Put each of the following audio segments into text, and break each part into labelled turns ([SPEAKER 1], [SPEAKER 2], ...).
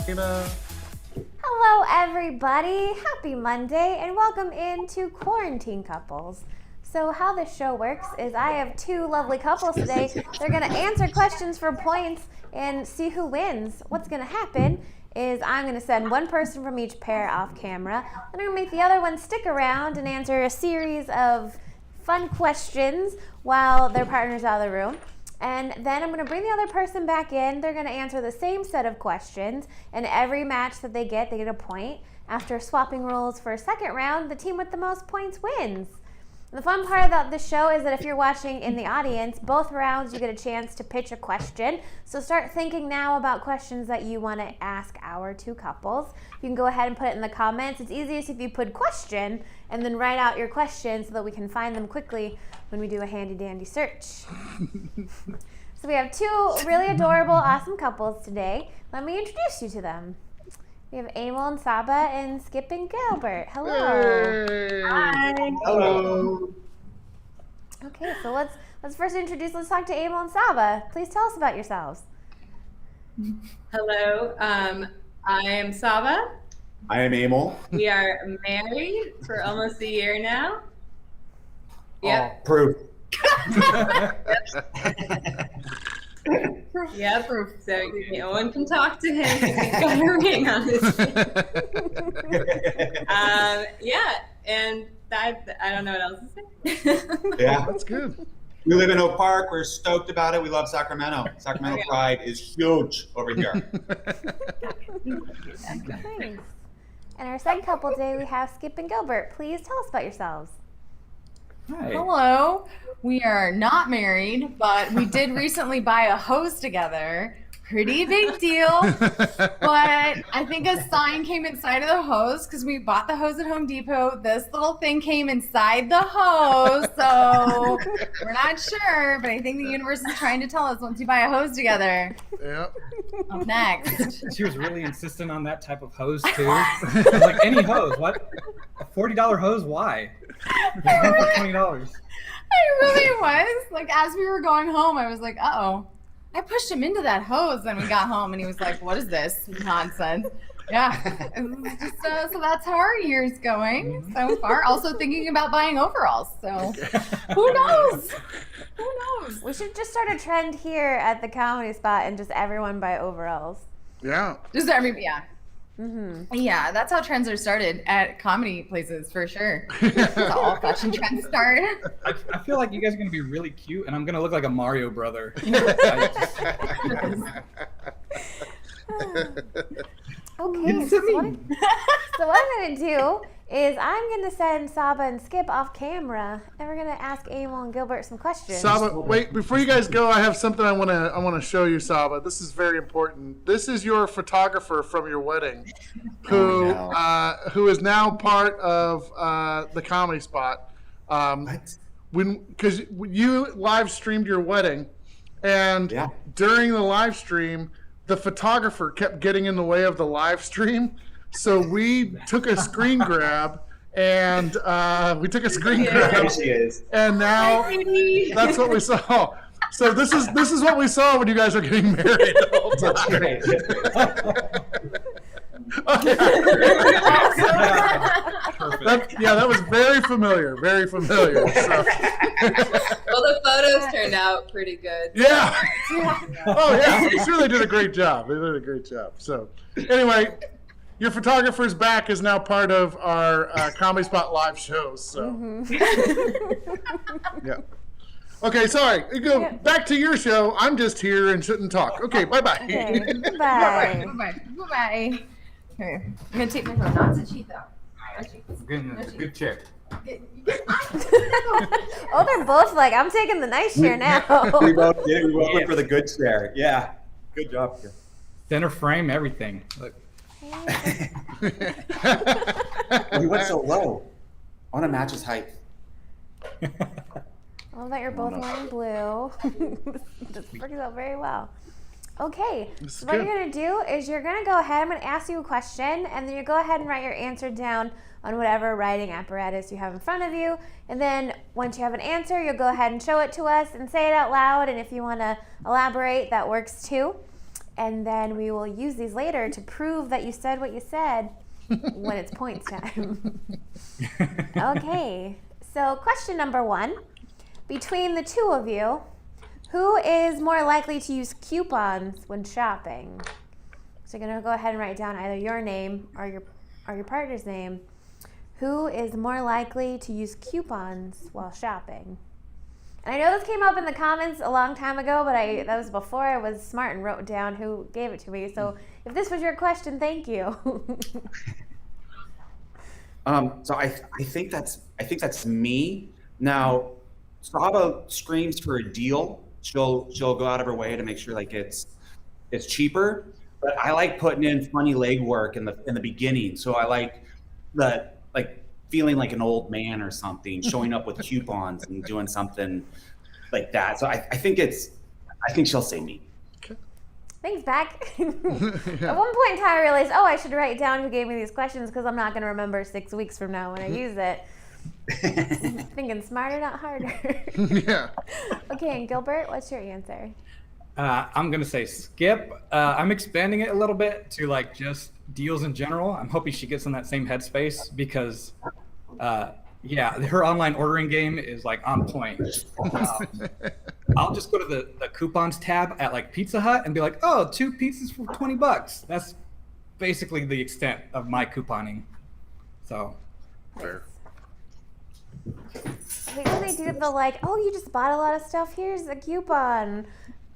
[SPEAKER 1] Hello, everybody. Happy Monday, and welcome into Quarantine Couples. So how this show works is I have two lovely couples today. They're going to answer questions for points and see who wins. What's going to happen is I'm going to send one person from each pair off camera, and I'm going to make the other one stick around and answer a series of fun questions while their partner's out of the room. And then I'm going to bring the other person back in. They're going to answer the same set of questions, and every match that they get a point. After swapping roles for a second round, the team with the most points wins. The fun part about this show is that if you're watching in the audience, both rounds you get a chance to pitch a question. So start thinking now about questions that you want to ask our two couples. You can go ahead and put it in the comments. It's easiest if you put question and then write out your question so that we can find them quickly when we do a handy dandy search. So we have two really adorable, awesome couples today. Let me introduce you to them. We have Emiel and Saba and Skip and Gilbert. Hello.
[SPEAKER 2] Hey.
[SPEAKER 3] Hi.
[SPEAKER 2] Hello.
[SPEAKER 1] Okay, so let's first introduce. Let's talk to Emiel and Saba. Please tell us about yourselves.
[SPEAKER 3] Hello. I am Saba.
[SPEAKER 2] I am Emiel.
[SPEAKER 3] We are married for almost a year now. Yep.
[SPEAKER 2] Oh, proof.
[SPEAKER 3] Yeah, proof. So no one can talk to him because he's got a ring on his finger. Yeah, and that, I don't know what else to say.
[SPEAKER 2] Yeah,
[SPEAKER 4] That's good.
[SPEAKER 2] we live in Oak Park. We're stoked about it. We love Sacramento. Sacramento
[SPEAKER 3] Yeah.
[SPEAKER 2] Pride is huge over here.
[SPEAKER 1] Thanks. And our second couple today, we have Skip and Gilbert. Please tell us about yourselves.
[SPEAKER 4] Hi.
[SPEAKER 5] Hello. We are not married, but we did recently buy a hose together. Pretty big deal. But I think a sign came inside of the hose because we bought the hose at Home Depot. This little thing came inside the hose. So we're not sure, but I think the universe is trying to tell us once you buy a hose together.
[SPEAKER 4] Yep.
[SPEAKER 5] Up next.
[SPEAKER 6] She was really insistent on that type of hose too. I was like, any hose? What? A $40 hose? Why? There's one for $20.
[SPEAKER 5] I really was. Like, as we were going home, I was like, uh-oh. I pushed him into that hose, and we got home, and he was like, what is this nonsense? Yeah. So that's how our year's going so far. Also thinking about buying overalls. So who knows? Who knows?
[SPEAKER 1] We should just start a trend here at the comedy spot and just everyone buy overalls.
[SPEAKER 4] Yeah.
[SPEAKER 5] Just yeah. Mm-hmm. Yeah, that's how trends are started at comedy places for sure. That's how all fashion trends start.
[SPEAKER 6] I feel like you guys are going to be really cute, and I'm going to look like a Mario brother.
[SPEAKER 1] Okay, so what I'm going to do is I'm going to send Saba and Skip off camera, and we're going to ask Emiel and Gilbert some questions.
[SPEAKER 4] Saba, wait, before you guys go, I have something I want to show you, Saba. This is very important. This is your photographer from your wedding, who is now part of the comedy spot. Because you live streamed your wedding, and during the live stream, the photographer kept getting in the way of the live stream. So we took a screen grab, and and now that's what we saw. So this is what we saw when you guys are getting married the whole time. That was very familiar, very familiar. So.
[SPEAKER 3] Well, the photos turned out pretty good.
[SPEAKER 4] Yeah. Oh yeah, I'm sure they did a great job. So anyway. Your photographer's back is now part of our Comedy Spot live shows. So, yeah. Okay, sorry. Go back to your show. I'm just here and shouldn't talk. Okay, bye-bye.
[SPEAKER 1] Okay, bye.
[SPEAKER 5] Bye-bye. Okay. I'm going to take my phone. Not to cheat, though.
[SPEAKER 6] Good chair.
[SPEAKER 1] Oh, they're both like, I'm taking the nice chair now.
[SPEAKER 2] We both did. We both went for the good chair. Yeah. Good job.
[SPEAKER 6] Center frame, everything. Look.
[SPEAKER 2] We went so low. I want to match his height.
[SPEAKER 1] I love that you're both wearing blue. This works out very well. Okay, so what you're going to do is you're going to go ahead, I'm going to ask you a question, and then you go ahead and write your answer down on whatever writing apparatus you have in front of you. And then once you have an answer, you'll go ahead and show it to us and say it out loud. And if you want to elaborate, that works too. and then we will use these later to prove that you said what you said when it's points time. Okay, so question number 1. Between the two of you, who is more likely to use coupons when shopping? So you're gonna go ahead and write down either your name or your partner's name. Who is more likely to use coupons while shopping? And I know this came up in the comments a long time ago, but that was before I was smart and wrote down who gave it to me. So if this was your question, thank you.
[SPEAKER 2] So I think that's me. Now, Saba screams for a deal. She'll go out of her way to make sure like it's cheaper. But I like putting in funny legwork in the beginning. So I like feeling like an old man or something, showing up with coupons and doing something like that. So I think she'll say me.
[SPEAKER 1] Thanks, Beck. At one point in time, I realized, I should write down who gave me these questions because I'm not going to remember 6 weeks from now when I use it. Thinking smarter, not harder.
[SPEAKER 4] Yeah.
[SPEAKER 1] Okay, and Gilbert, what's your answer?
[SPEAKER 6] I'm gonna say Skip. I'm expanding it a little bit to like just deals in general. I'm hoping she gets in that same headspace because, her online ordering game is like on point. I'll just go to the coupons tab at like Pizza Hut and be like, 2 pizzas for $20. That's basically the extent of my couponing. So.
[SPEAKER 4] Fair.
[SPEAKER 1] I hate when they do the you just bought a lot of stuff. Here's a coupon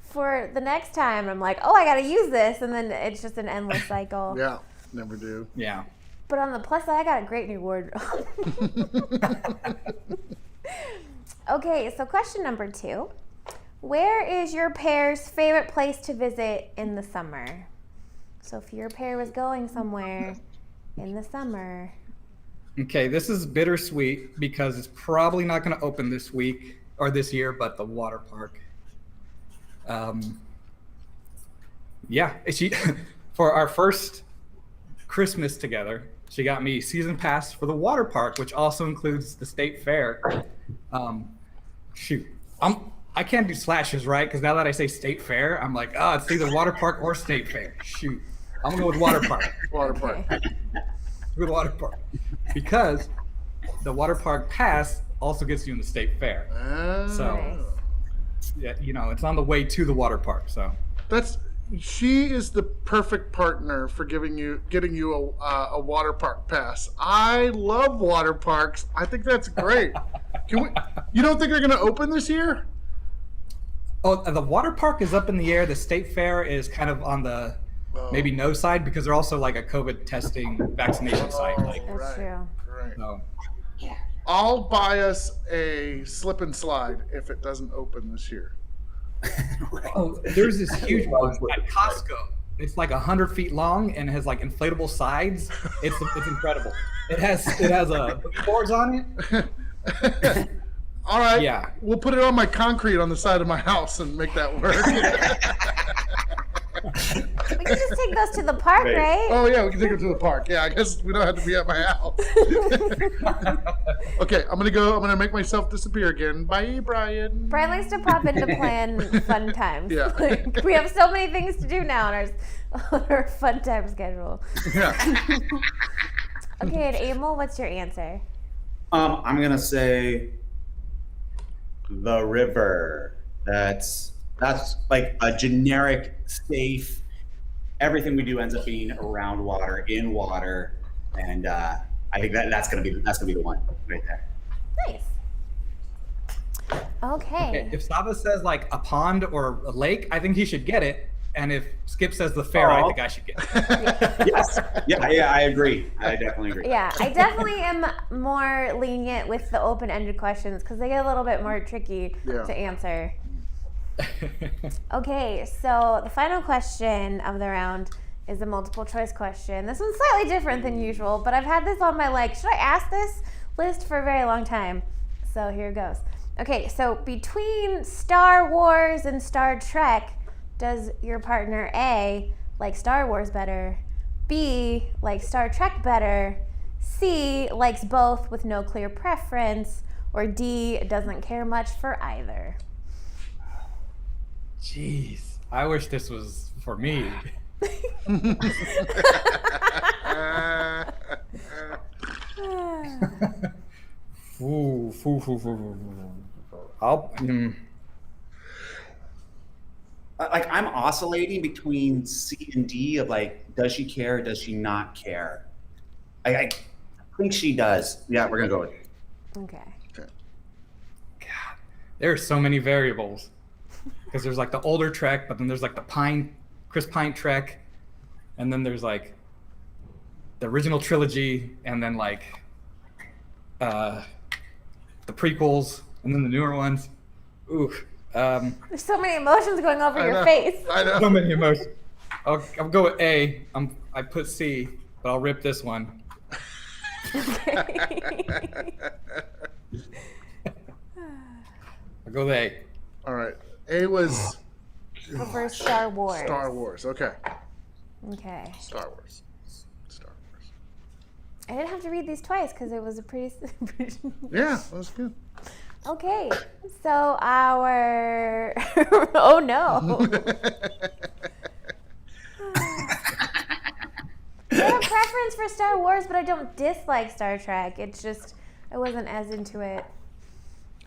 [SPEAKER 1] for the next time. I'm like, I got to use this. And then it's just an endless cycle.
[SPEAKER 4] Yeah, never do.
[SPEAKER 6] Yeah.
[SPEAKER 1] But on the plus side, I got a great new wardrobe. Okay, so question number 2. Where is your pair's favorite place to visit in the summer? So if your pair was going somewhere in the summer.
[SPEAKER 6] Okay, this is bittersweet because it's probably not going to open this week or this year, but the water park. She for our first Christmas together, she got me season pass for the water park, which also includes the state fair. I can't do slashes, right? Because now that I say state fair, I'm like, it's either water park or state fair. Shoot, I'm gonna go with water park.
[SPEAKER 4] Water park.
[SPEAKER 6] With water park, because the water park pass also gets you in the state fair. So, yeah, it's on the way to the water park. So
[SPEAKER 4] she is the perfect partner for getting you a water park pass. I love water parks. I think that's great. You don't think they're going to open this year?
[SPEAKER 6] Oh, the water park is up in the air. The state fair is kind of on the maybe no side because they're also like a COVID testing vaccination site.
[SPEAKER 1] That's true.
[SPEAKER 4] Right.
[SPEAKER 6] So.
[SPEAKER 4] I'll buy us a slip and slide if it doesn't open this year.
[SPEAKER 2] Right.
[SPEAKER 6] Oh, there's this huge one at Costco. It's like 100 feet long and it has like inflatable sides. It's incredible. It has boards on it.
[SPEAKER 4] All right.
[SPEAKER 6] Yeah.
[SPEAKER 4] We'll put it on my concrete on the side of my house and make that work.
[SPEAKER 1] We can just take those to the park, right?
[SPEAKER 4] Oh yeah, we can take them to the park. Yeah, I guess we don't have to be at my house. Okay, I'm gonna make myself disappear again. Bye, Brian.
[SPEAKER 1] Brian likes to pop in to plan fun times.
[SPEAKER 4] Yeah.
[SPEAKER 1] We have so many things to do now on our fun time schedule.
[SPEAKER 4] Yeah.
[SPEAKER 1] Okay, and Emiel, what's your answer?
[SPEAKER 2] I'm gonna say the river. That's like a generic, safe. Everything we do ends up being around water, in water, and I think that's gonna be the one right there.
[SPEAKER 1] Nice. Okay.
[SPEAKER 6] If Saba says like a pond or a lake, I think he should get it. And if Skip says the fair, I think I should get it.
[SPEAKER 2] Yes. Yeah, I agree. I definitely agree.
[SPEAKER 1] Yeah, I definitely am more lenient with the open-ended questions because they get a little bit more tricky to answer. Okay, so the final question of the round is a multiple choice question. This one's slightly different than usual, but I've had this on my should I ask this list for a very long time. So here it goes. Okay, so between Star Wars and Star Trek, does your partner A like Star Wars better, B like Star Trek better, C likes both with no clear preference, or D doesn't care much for either?
[SPEAKER 6] Jeez. I wish this was for me. Ooh, foo, foo, foo, foo, foo.
[SPEAKER 2] Like I'm oscillating between C and D of like, does she care? Does she not care? I think she does. Yeah, we're gonna go with it.
[SPEAKER 1] Okay.
[SPEAKER 6] God, there are so many variables. Because there's like the older Trek, but then there's like the Chris Pine Trek, and then there's like the original trilogy, and then like the prequels, and then the newer ones. Ooh.
[SPEAKER 1] There's so many emotions going over
[SPEAKER 4] I
[SPEAKER 1] your
[SPEAKER 4] know.
[SPEAKER 1] face.
[SPEAKER 4] I know.
[SPEAKER 6] So many emotions. I'll go with A. I put C, but I'll rip this one. I'll go with A.
[SPEAKER 4] All right. A was
[SPEAKER 1] For Star Wars.
[SPEAKER 4] Star Wars. Okay.
[SPEAKER 1] Okay.
[SPEAKER 4] Star Wars. Star Wars.
[SPEAKER 1] I didn't have to read these twice because it was a pretty.
[SPEAKER 4] Yeah, that was good.
[SPEAKER 1] Okay, so our. Oh no. I have a preference for Star Wars, but I don't dislike Star Trek. It's just I wasn't as into it.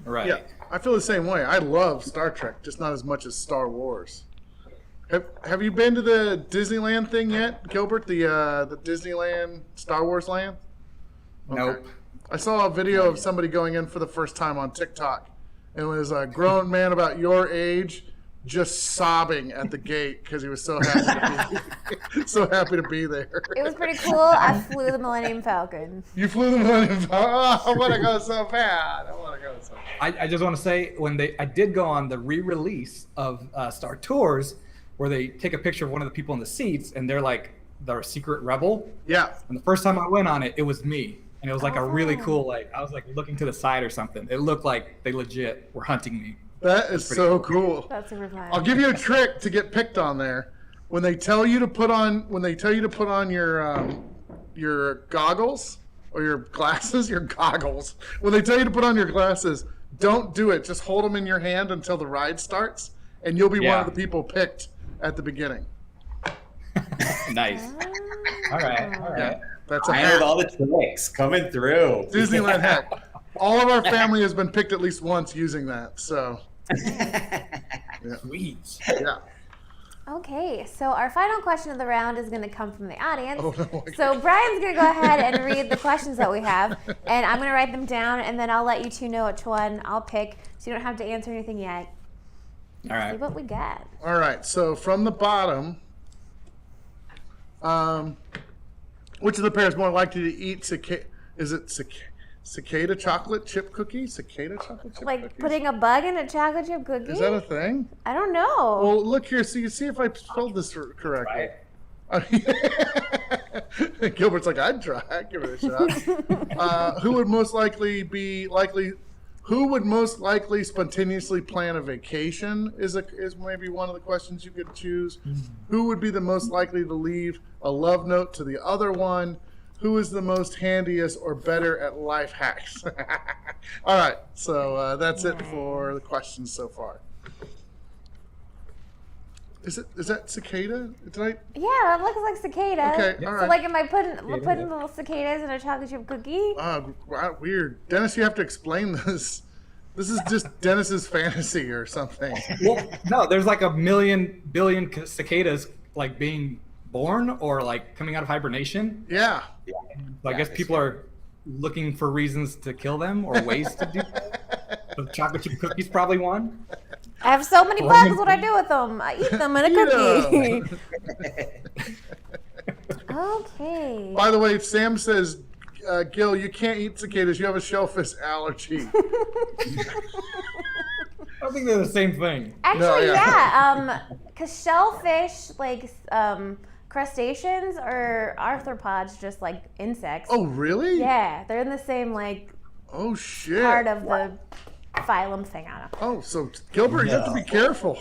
[SPEAKER 6] Right.
[SPEAKER 4] Yeah, I feel the same way. I love Star Trek, just not as much as Star Wars. Have you been to the Disneyland thing yet, Gilbert? The Disneyland Star Wars land?
[SPEAKER 6] Nope.
[SPEAKER 4] I saw a video of somebody going in for the first time on TikTok, and it was a grown man about your age just sobbing at the gate because he was so happy to be there.
[SPEAKER 1] It was pretty cool. I flew the Millennium Falcon.
[SPEAKER 4] You flew the Millennium Falcon. Oh, I want to go so bad.
[SPEAKER 6] I just want to say I did go on the re-release of Star Tours, where they take a picture of one of the people in the seats, and they're like their secret rebel.
[SPEAKER 4] Yeah.
[SPEAKER 6] And the first time I went on it, it was me, and it was like a really cool, like I was like looking to the side or something. It looked like they legit were hunting me.
[SPEAKER 4] That is so cool.
[SPEAKER 1] That's super fun.
[SPEAKER 4] I'll give you a trick to get picked on there. When they tell you to put on your goggles or your glasses, your goggles. When they tell you to put on your glasses, don't do it. Just hold them in your hand until the ride starts, and you'll be one of the people picked at the beginning.
[SPEAKER 6] Nice. All right.
[SPEAKER 4] Yeah, that's a
[SPEAKER 2] I know all the tricks coming through.
[SPEAKER 4] Disneyland hack. All of our family has been picked at least once using that. So,
[SPEAKER 6] Sweet.
[SPEAKER 4] yeah.
[SPEAKER 1] Okay, so our final question of the round is going to come from the audience.
[SPEAKER 4] Oh, no.
[SPEAKER 1] So Brian's going to go ahead and read the questions that we have, and I'm going to write them down, and then I'll let you two know which one I'll pick, so you don't have to answer anything yet.
[SPEAKER 6] All right.
[SPEAKER 1] See what we got.
[SPEAKER 4] All right. So from the bottom, which of the pair is more likely to eat cicada chocolate chip cookies? Cicada chocolate chip
[SPEAKER 1] Like
[SPEAKER 4] cookies?
[SPEAKER 1] putting a bug in a chocolate chip cookie?
[SPEAKER 4] Is that a thing?
[SPEAKER 1] I don't know.
[SPEAKER 4] Well, look here. So you see if I spelled this correctly. Gilbert's like, I'd try. I'd give it a shot. Who would most likely spontaneously plan a vacation is maybe one of the questions you could choose. Who would be the most likely to leave a love note to the other one? Who is the most handiest or better at life hacks? All right, so that's it for the questions so far. Is that cicada?
[SPEAKER 1] Yeah, that looks like cicada.
[SPEAKER 4] Okay, all
[SPEAKER 1] So
[SPEAKER 4] right.
[SPEAKER 1] like, am I putting little cicadas in a chocolate chip cookie?
[SPEAKER 4] Weird. Dennis, you have to explain this. This is just Dennis's fantasy or something.
[SPEAKER 6] Well, no, there's like a billion cicadas like being born or like coming out of hibernation.
[SPEAKER 4] Yeah.
[SPEAKER 6] So I guess people are looking for reasons to kill them or ways to do that. So chocolate chip cookies probably one.
[SPEAKER 1] I have so many bugs. What do I do with them? I eat them in a cookie. Okay.
[SPEAKER 4] By the way, Sam says, Gil, you can't eat cicadas. You have a shellfish allergy.
[SPEAKER 6] I don't think they're the same thing.
[SPEAKER 1] Actually,
[SPEAKER 4] No,
[SPEAKER 1] yeah. Because shellfish, like crustaceans, or arthropods, just like insects.
[SPEAKER 4] Oh, really?
[SPEAKER 1] Yeah, they're in the same like
[SPEAKER 4] Oh, shit.
[SPEAKER 1] part of the phylum thing. I don't know.
[SPEAKER 4] Oh, so Gilbert, you have to be careful.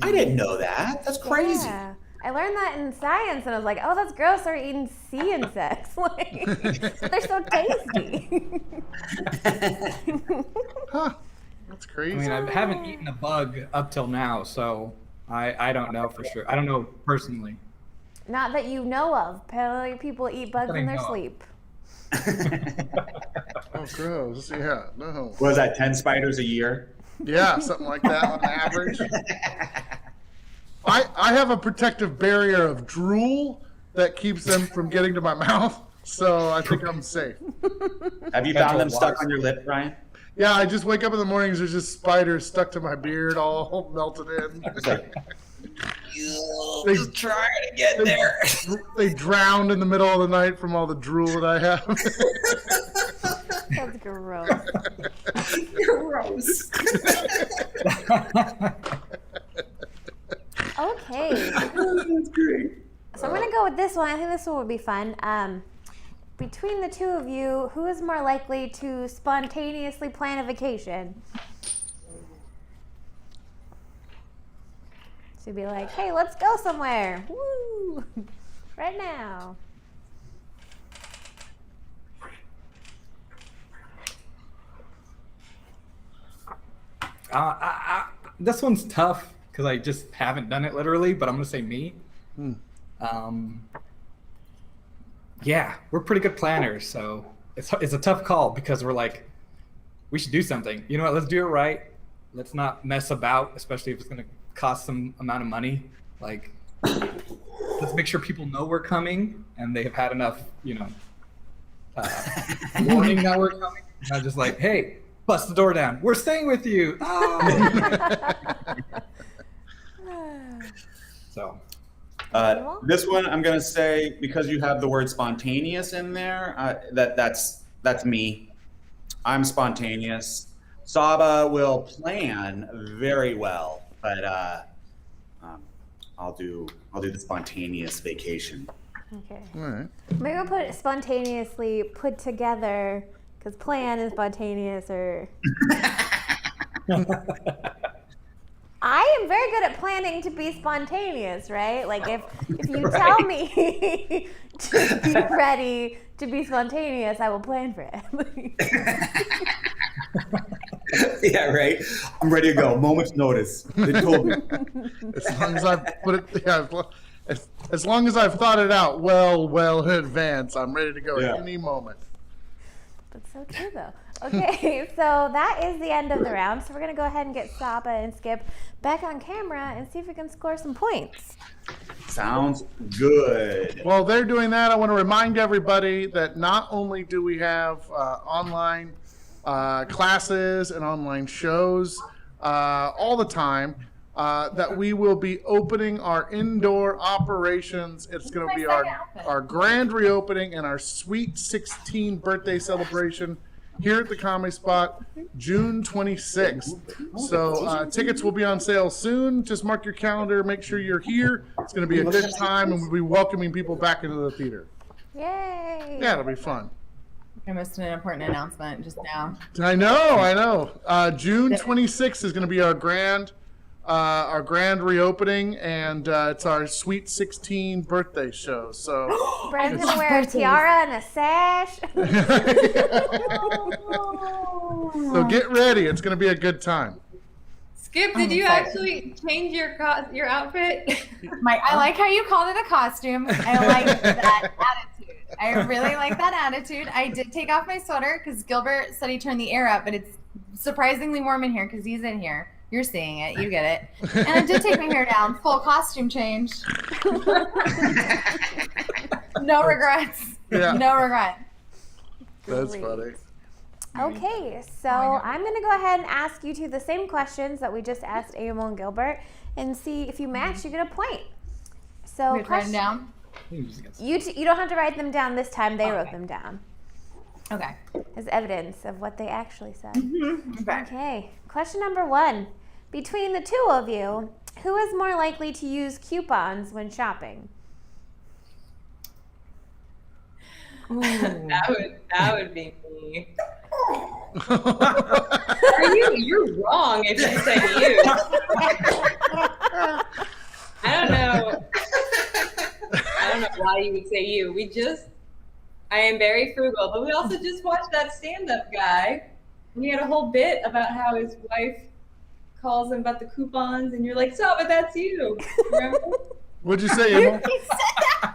[SPEAKER 2] I didn't know that. That's crazy.
[SPEAKER 1] Yeah. I learned that in science, and I was like, "Oh, that's gross. They're eating sea insects. Like, but they're so tasty."
[SPEAKER 4] Huh. That's
[SPEAKER 6] I
[SPEAKER 4] crazy.
[SPEAKER 6] mean, I haven't eaten a bug up till now, so I don't know for sure. I don't know personally.
[SPEAKER 1] Not that you know of. Apparently, people eat bugs
[SPEAKER 6] That I
[SPEAKER 1] in their
[SPEAKER 6] know of.
[SPEAKER 1] sleep.
[SPEAKER 4] Oh, gross. Yeah, no.
[SPEAKER 2] Was that 10 spiders a year?
[SPEAKER 4] Yeah, something like that on average. I have a protective barrier of drool that keeps them from getting to my mouth, so I think I'm safe.
[SPEAKER 2] Have you found them stuck on your lip, Brian?
[SPEAKER 4] Yeah, I just wake up in the mornings, there's just spiders stuck to my beard, all melted in.
[SPEAKER 2] It's like,
[SPEAKER 4] They,
[SPEAKER 2] trying to get there.
[SPEAKER 4] they drowned in the middle of the night from all the drool that I have.
[SPEAKER 1] That's gross.
[SPEAKER 3] Gross.
[SPEAKER 1] Okay.
[SPEAKER 2] That's great.
[SPEAKER 1] So I'm gonna go with this one. I think this one would be fun. Between the two of you, who is more likely to spontaneously plan a vacation? So be like, hey, let's go somewhere. Woo! Right now.
[SPEAKER 6] This one's tough because I just haven't done it literally, but I'm gonna say me. Yeah, we're pretty good planners, so it's a tough call because we're like, we should do something. You know what? Let's do it right. Let's not mess about, especially if it's gonna cost some amount of money. Like, let's make sure people know we're coming and they have had enough, warning that we're coming. Not just like, hey, bust the door down. We're staying with you. Oh. So.
[SPEAKER 2] This one, I'm gonna say, because you have the word spontaneous in there, that's me. I'm spontaneous. Saba will plan very well, but I'll do the spontaneous vacation.
[SPEAKER 1] Okay.
[SPEAKER 4] All right.
[SPEAKER 1] Maybe we'll put it spontaneously put together, because plan is spontaneous, or... I am very good at planning to be spontaneous, right? Like if you tell me to be ready to be spontaneous, I will plan for it.
[SPEAKER 2] Yeah, right. I'm ready to go. Moment's notice. They told me.
[SPEAKER 4] As long as I've put it, yeah, as long as I've thought it out well in advance, I'm ready to go at any moment.
[SPEAKER 1] That's so true, though. Okay, so that is the end of the round. So we're going to go ahead and get Saba and Skip back on camera and see if we can score some points.
[SPEAKER 2] Sounds good.
[SPEAKER 4] While they're doing that, I want to remind everybody that not only do we have online classes and online shows all the time, that we will be opening our indoor operations. It's going to be our grand reopening and our Sweet 16 birthday celebration here at the Comedy Spot, June 26th. So tickets will be on sale soon. Just mark your calendar. Make sure you're here. It's going to be a good time, and we'll be welcoming people back into the theater.
[SPEAKER 1] Yay!
[SPEAKER 4] Yeah, it'll be fun.
[SPEAKER 5] I missed an important announcement just now.
[SPEAKER 4] I know. June 26th is going to be our grand reopening, and it's our Sweet 16 birthday show. So
[SPEAKER 1] Brian's gonna wear a tiara and a sash.
[SPEAKER 4] So get ready. It's going to be a good time.
[SPEAKER 3] Skip, did you actually change your outfit?
[SPEAKER 5] I like how you called it a costume. I like that attitude. I really like that attitude. I did take off my sweater because Gilbert said he turned the air up, but it's surprisingly warm in here because he's in here. You're seeing it. You get it. And I did take my hair down. Full costume change. No regrets.
[SPEAKER 4] Yeah.
[SPEAKER 5] No regret.
[SPEAKER 4] That's
[SPEAKER 1] Great.
[SPEAKER 4] funny.
[SPEAKER 1] Okay, so I'm going to go ahead and ask you two the same questions that we just asked Emiel and Gilbert, and see if you match, you get a point. So
[SPEAKER 5] Wait, write them down.
[SPEAKER 1] you don't have to write them down this time. They wrote them down
[SPEAKER 5] Okay.
[SPEAKER 1] as evidence of what they actually said.
[SPEAKER 5] Okay.
[SPEAKER 1] Okay, question number 1. Between the two of you, who is more likely to use coupons when shopping?
[SPEAKER 3] That would be me. You're wrong if you say you. I don't know why you would say you. I am very frugal, but we also just watched that stand-up guy And he had a whole bit about how his wife calls him about the coupons, and you're like, Saba, that's you. Remember?
[SPEAKER 4] What'd you say, Emil?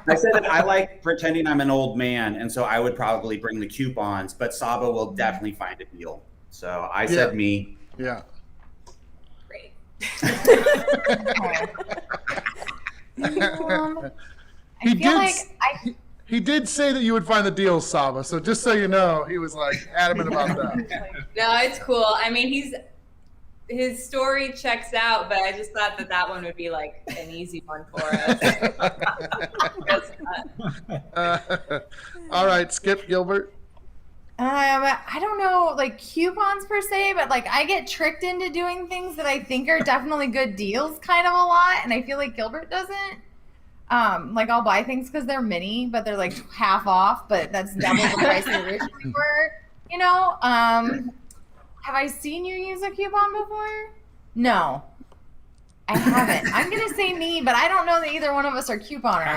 [SPEAKER 2] I said that I like pretending I'm an old man, and so I would probably bring the coupons, but Saba will definitely find a deal. So I said me.
[SPEAKER 4] Yeah.
[SPEAKER 3] Great.
[SPEAKER 4] He did say that you would find the deal, Saba. So just so you know, he was like adamant about that.
[SPEAKER 3] No, it's cool. I mean, his story checks out, but I just thought that one would be like an easy one for us.
[SPEAKER 4] All right, Skip, Gilbert.
[SPEAKER 5] I don't know, like coupons per se, but like I get tricked into doing things that I think are definitely good deals kind of a lot, and I feel like Gilbert doesn't. Like I'll buy things because they're mini, but they're like half off, but that's double the price they originally were. You know, have I seen you use a coupon before? No, I haven't. I'm gonna say me, but I don't know that either one of us are couponers.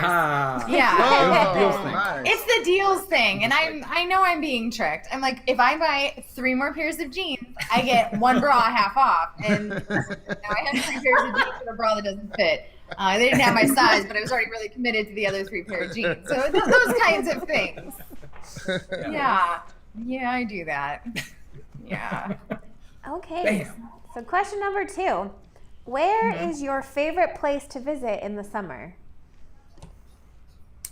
[SPEAKER 5] Yeah, it's the deals thing, and I know I'm being tricked. I'm like, if I buy 3 more pairs of jeans, I get 1 bra half off, and now I have 3 pairs of jeans and a bra that doesn't fit. They didn't have my size, but I was already really committed to the other 3 pair of jeans. So those kinds of things. Yeah, I do that. Yeah.
[SPEAKER 1] Okay.
[SPEAKER 6] Bam.
[SPEAKER 1] So question number 2. Where is your favorite place to visit in the summer?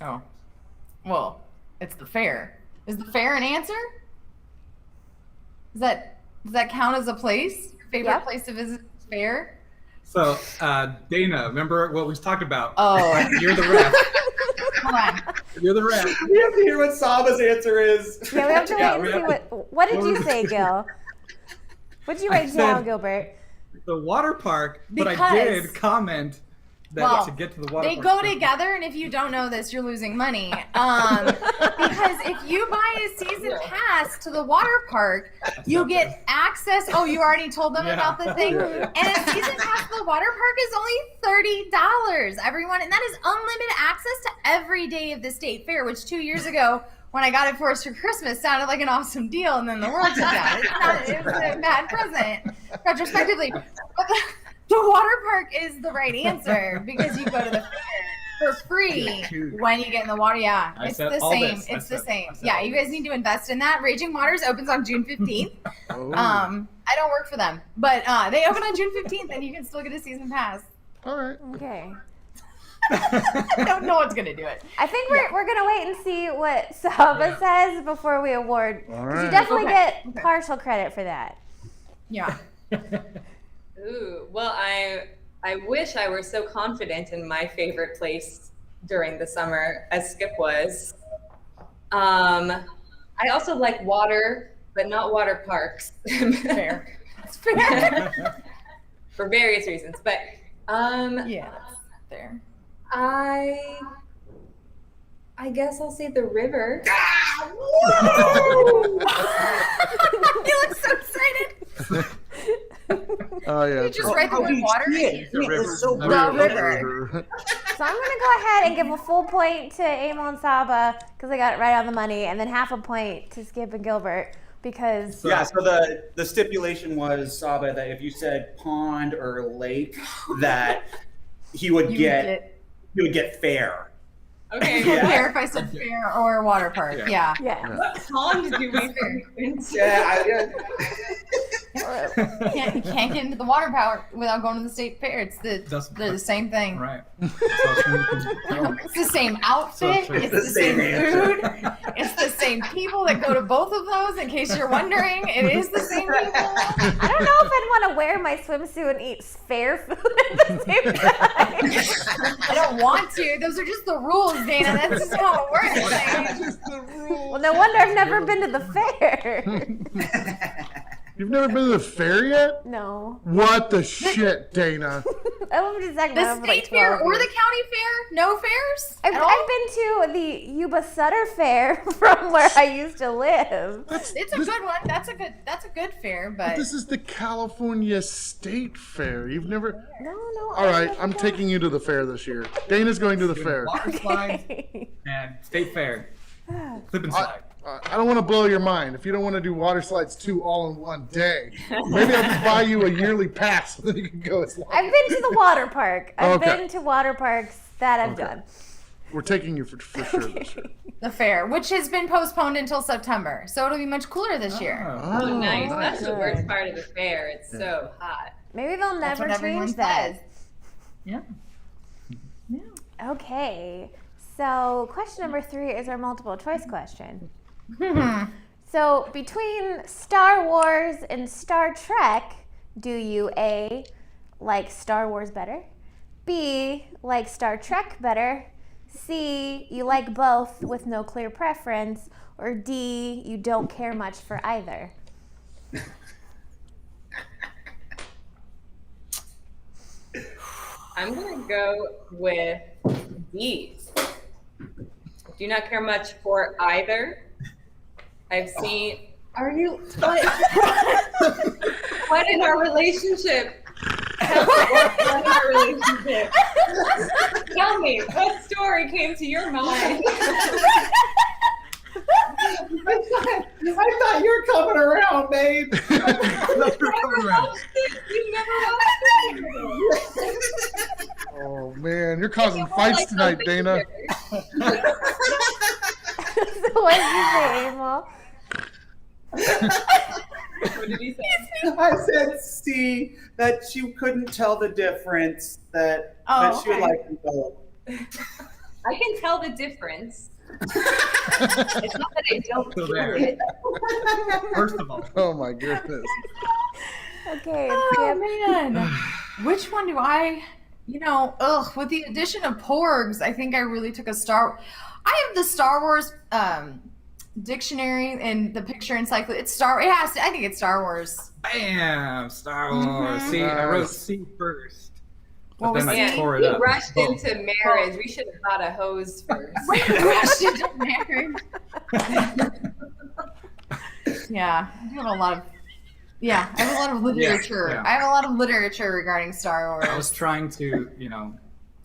[SPEAKER 5] Oh, well, it's the fair. Is the fair an answer? Does that count as a place? Your favorite place to visit is fair?
[SPEAKER 6] So, Dana, remember what we talked about?
[SPEAKER 5] Oh,
[SPEAKER 6] You're the ref.
[SPEAKER 5] hold on.
[SPEAKER 6] You're the ref.
[SPEAKER 2] We have to hear what Saba's answer is.
[SPEAKER 1] Yeah, we have to wait and see what did you say, Gil? What did you write down, Gilbert?
[SPEAKER 6] The water park, but
[SPEAKER 5] Because-
[SPEAKER 6] I did comment that to get to the water
[SPEAKER 5] They
[SPEAKER 6] park.
[SPEAKER 5] go together, and if you don't know this, you're losing money. Because if you buy a season pass to the water park, you get access. Oh, you already told them about the thing?
[SPEAKER 4] Yeah.
[SPEAKER 5] And a season pass to the water park is only $30, everyone. And that is unlimited access to every day of the state fair, which 2 years ago, when I got it for us for Christmas, sounded like an awesome deal, and then the world shut down. It was a bad present, retrospectively. But the water park is the right answer because you go to the fair for free when you get in the water. Yeah,
[SPEAKER 6] I
[SPEAKER 5] it's
[SPEAKER 6] said
[SPEAKER 5] the
[SPEAKER 6] all
[SPEAKER 5] same.
[SPEAKER 6] this.
[SPEAKER 5] It's
[SPEAKER 6] I
[SPEAKER 5] the
[SPEAKER 6] said-
[SPEAKER 5] same.
[SPEAKER 6] I said
[SPEAKER 5] Yeah,
[SPEAKER 6] all
[SPEAKER 5] you guys need to invest in that. Raging Waters opens on June 15th.
[SPEAKER 4] Oh.
[SPEAKER 5] I don't work for them, but they open on June 15th, and you can still get a season pass.
[SPEAKER 4] All right.
[SPEAKER 1] Okay.
[SPEAKER 5] No one's gonna do it.
[SPEAKER 1] I think we're gonna wait and see what Saba says before we award.
[SPEAKER 4] All
[SPEAKER 1] Because you
[SPEAKER 4] right.
[SPEAKER 1] definitely
[SPEAKER 5] Okay.
[SPEAKER 1] get partial credit for that.
[SPEAKER 5] Yeah.
[SPEAKER 3] Ooh, well, I wish I were so confident in my favorite place during the summer as Skip was. I also like water, but not water parks.
[SPEAKER 5] Fair. It's fair.
[SPEAKER 3] For various reasons. But
[SPEAKER 5] Yeah, that's fair.
[SPEAKER 3] I guess I'll say the river.
[SPEAKER 5] You look so excited.
[SPEAKER 4] Oh yeah.
[SPEAKER 5] You just read the word water.
[SPEAKER 2] It's so
[SPEAKER 5] The
[SPEAKER 2] good.
[SPEAKER 5] river.
[SPEAKER 1] So I'm gonna go ahead and give a full point to Emiel and Saba because they got it right on the money, and then half a point to Skip and Gilbert because
[SPEAKER 2] Yeah, so the stipulation was, Saba, that if you said pond or lake, that he would get fair.
[SPEAKER 3] Okay.
[SPEAKER 2] Yeah.
[SPEAKER 5] Fair if I said fair or water park. Yeah.
[SPEAKER 1] yeah.
[SPEAKER 3] What pond do we frequent?
[SPEAKER 2] Yeah,
[SPEAKER 5] You can't get into the water park without going to the state fair. It's they're the same thing.
[SPEAKER 6] Right. So
[SPEAKER 5] It's the same outfit.
[SPEAKER 6] So
[SPEAKER 5] It's
[SPEAKER 2] the
[SPEAKER 5] the same
[SPEAKER 2] same
[SPEAKER 5] food. It's the same people that go to both of those. In case you're wondering, it is the same people.
[SPEAKER 1] I don't know if I'd want to wear my swimsuit and eat fair food at the same time.
[SPEAKER 5] I don't want to. Those are just the rules, Dana. That's just how it works.
[SPEAKER 1] Well, no wonder I've never been to the fair.
[SPEAKER 4] You've never been to the fair yet?
[SPEAKER 1] No.
[SPEAKER 4] What the shit, Dana?
[SPEAKER 1] I'm just talking
[SPEAKER 5] The
[SPEAKER 1] about for like
[SPEAKER 5] state fair
[SPEAKER 1] 12
[SPEAKER 5] or the
[SPEAKER 1] years.
[SPEAKER 5] county fair? No fairs?
[SPEAKER 1] I've
[SPEAKER 5] at all?
[SPEAKER 1] been to the Yuba Sutter Fair from where I used to live.
[SPEAKER 5] It's a good one. That's a good fair, but
[SPEAKER 4] This is the California State Fair. You've never.
[SPEAKER 1] No.
[SPEAKER 4] All right, I'm taking you to the fair this year. Dana's going to the fair.
[SPEAKER 6] Water slides
[SPEAKER 1] Okay.
[SPEAKER 6] and state fair. Slip and slide.
[SPEAKER 4] I don't want to blow your mind. If you don't want to do water slides 2 all in one day, maybe I'll just buy you a yearly pass so that you can go as long.
[SPEAKER 1] I've been to the water park. I've
[SPEAKER 4] Okay.
[SPEAKER 1] been to water parks that I've
[SPEAKER 4] Okay.
[SPEAKER 1] done.
[SPEAKER 4] We're taking you for sure this year.
[SPEAKER 5] The fair, which has been postponed until September, so it'll be much cooler this year.
[SPEAKER 3] Oh, nice. That's the
[SPEAKER 1] good.
[SPEAKER 3] worst part of the fair. It's so hot.
[SPEAKER 1] Maybe they'll
[SPEAKER 5] That's
[SPEAKER 1] never
[SPEAKER 5] what everyone
[SPEAKER 1] change that.
[SPEAKER 5] says. Yeah. Yeah.
[SPEAKER 1] Okay. So question number 3 is our multiple choice question. So between Star Wars and Star Trek, do you A, like Star Wars better? B, like Star Trek better? C, you like both with no clear preference? Or D, you don't care much for either?
[SPEAKER 3] I'm going to go with D. Do not care much for either. I've seen. Are you. What in our relationship? What in our relationship? Tell me, what story came to your mind?
[SPEAKER 2] I thought you were coming around, babe.
[SPEAKER 3] You never watched it.
[SPEAKER 4] Oh man, you're causing fights tonight, Dana.
[SPEAKER 1] So what did you say, Emiel?
[SPEAKER 3] What did he say?
[SPEAKER 2] I said C, that you couldn't tell the difference, that she would
[SPEAKER 5] okay.
[SPEAKER 2] like them both.
[SPEAKER 3] I can tell the difference. It's not that I don't
[SPEAKER 6] So
[SPEAKER 3] feel
[SPEAKER 6] there.
[SPEAKER 3] it.
[SPEAKER 6] First of all,
[SPEAKER 4] Oh my goodness.
[SPEAKER 1] Okay.
[SPEAKER 5] Oh man, which one do I? With the addition of porgs, I think I really took I have the Star Wars dictionary and the picture encyclopedia. It's I think it's Star Wars.
[SPEAKER 6] bam, Star Wars. See, I wrote C first. But
[SPEAKER 5] What was
[SPEAKER 6] then I
[SPEAKER 5] C?
[SPEAKER 6] tore it
[SPEAKER 3] We
[SPEAKER 6] up.
[SPEAKER 3] rushed
[SPEAKER 6] Both.
[SPEAKER 3] into marriage. We should have bought a hose first.
[SPEAKER 5] Rushed into marriage. Yeah, I have a lot of. Yeah, I have a lot of literature.
[SPEAKER 6] yeah.
[SPEAKER 5] I have a lot of literature regarding Star Wars.
[SPEAKER 6] I was trying to,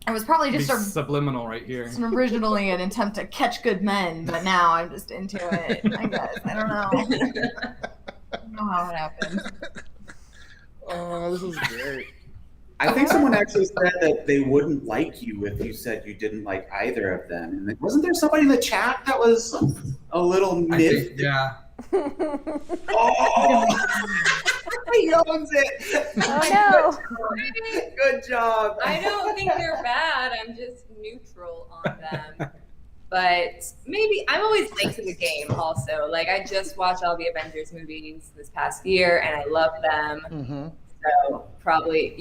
[SPEAKER 5] I was probably
[SPEAKER 6] be
[SPEAKER 5] just
[SPEAKER 6] subliminal right here.
[SPEAKER 5] originally an attempt to catch good men, but now I'm just into it. I guess I don't know. I don't know how it happened.
[SPEAKER 4] Oh, this is great.
[SPEAKER 2] I think someone actually said that they wouldn't like you if you said you didn't like either of them. And wasn't there somebody in the chat that was a little
[SPEAKER 6] I
[SPEAKER 2] miffed?
[SPEAKER 6] think, yeah.
[SPEAKER 2] Oh, he owns it.
[SPEAKER 1] Oh no.
[SPEAKER 2] Good job.
[SPEAKER 3] I don't think they're bad. I'm just neutral on them. But maybe I'm always late to the game also. Like I just watched all the Avengers movies this past year and I love them.
[SPEAKER 4] Mm-hmm.
[SPEAKER 3] So probably,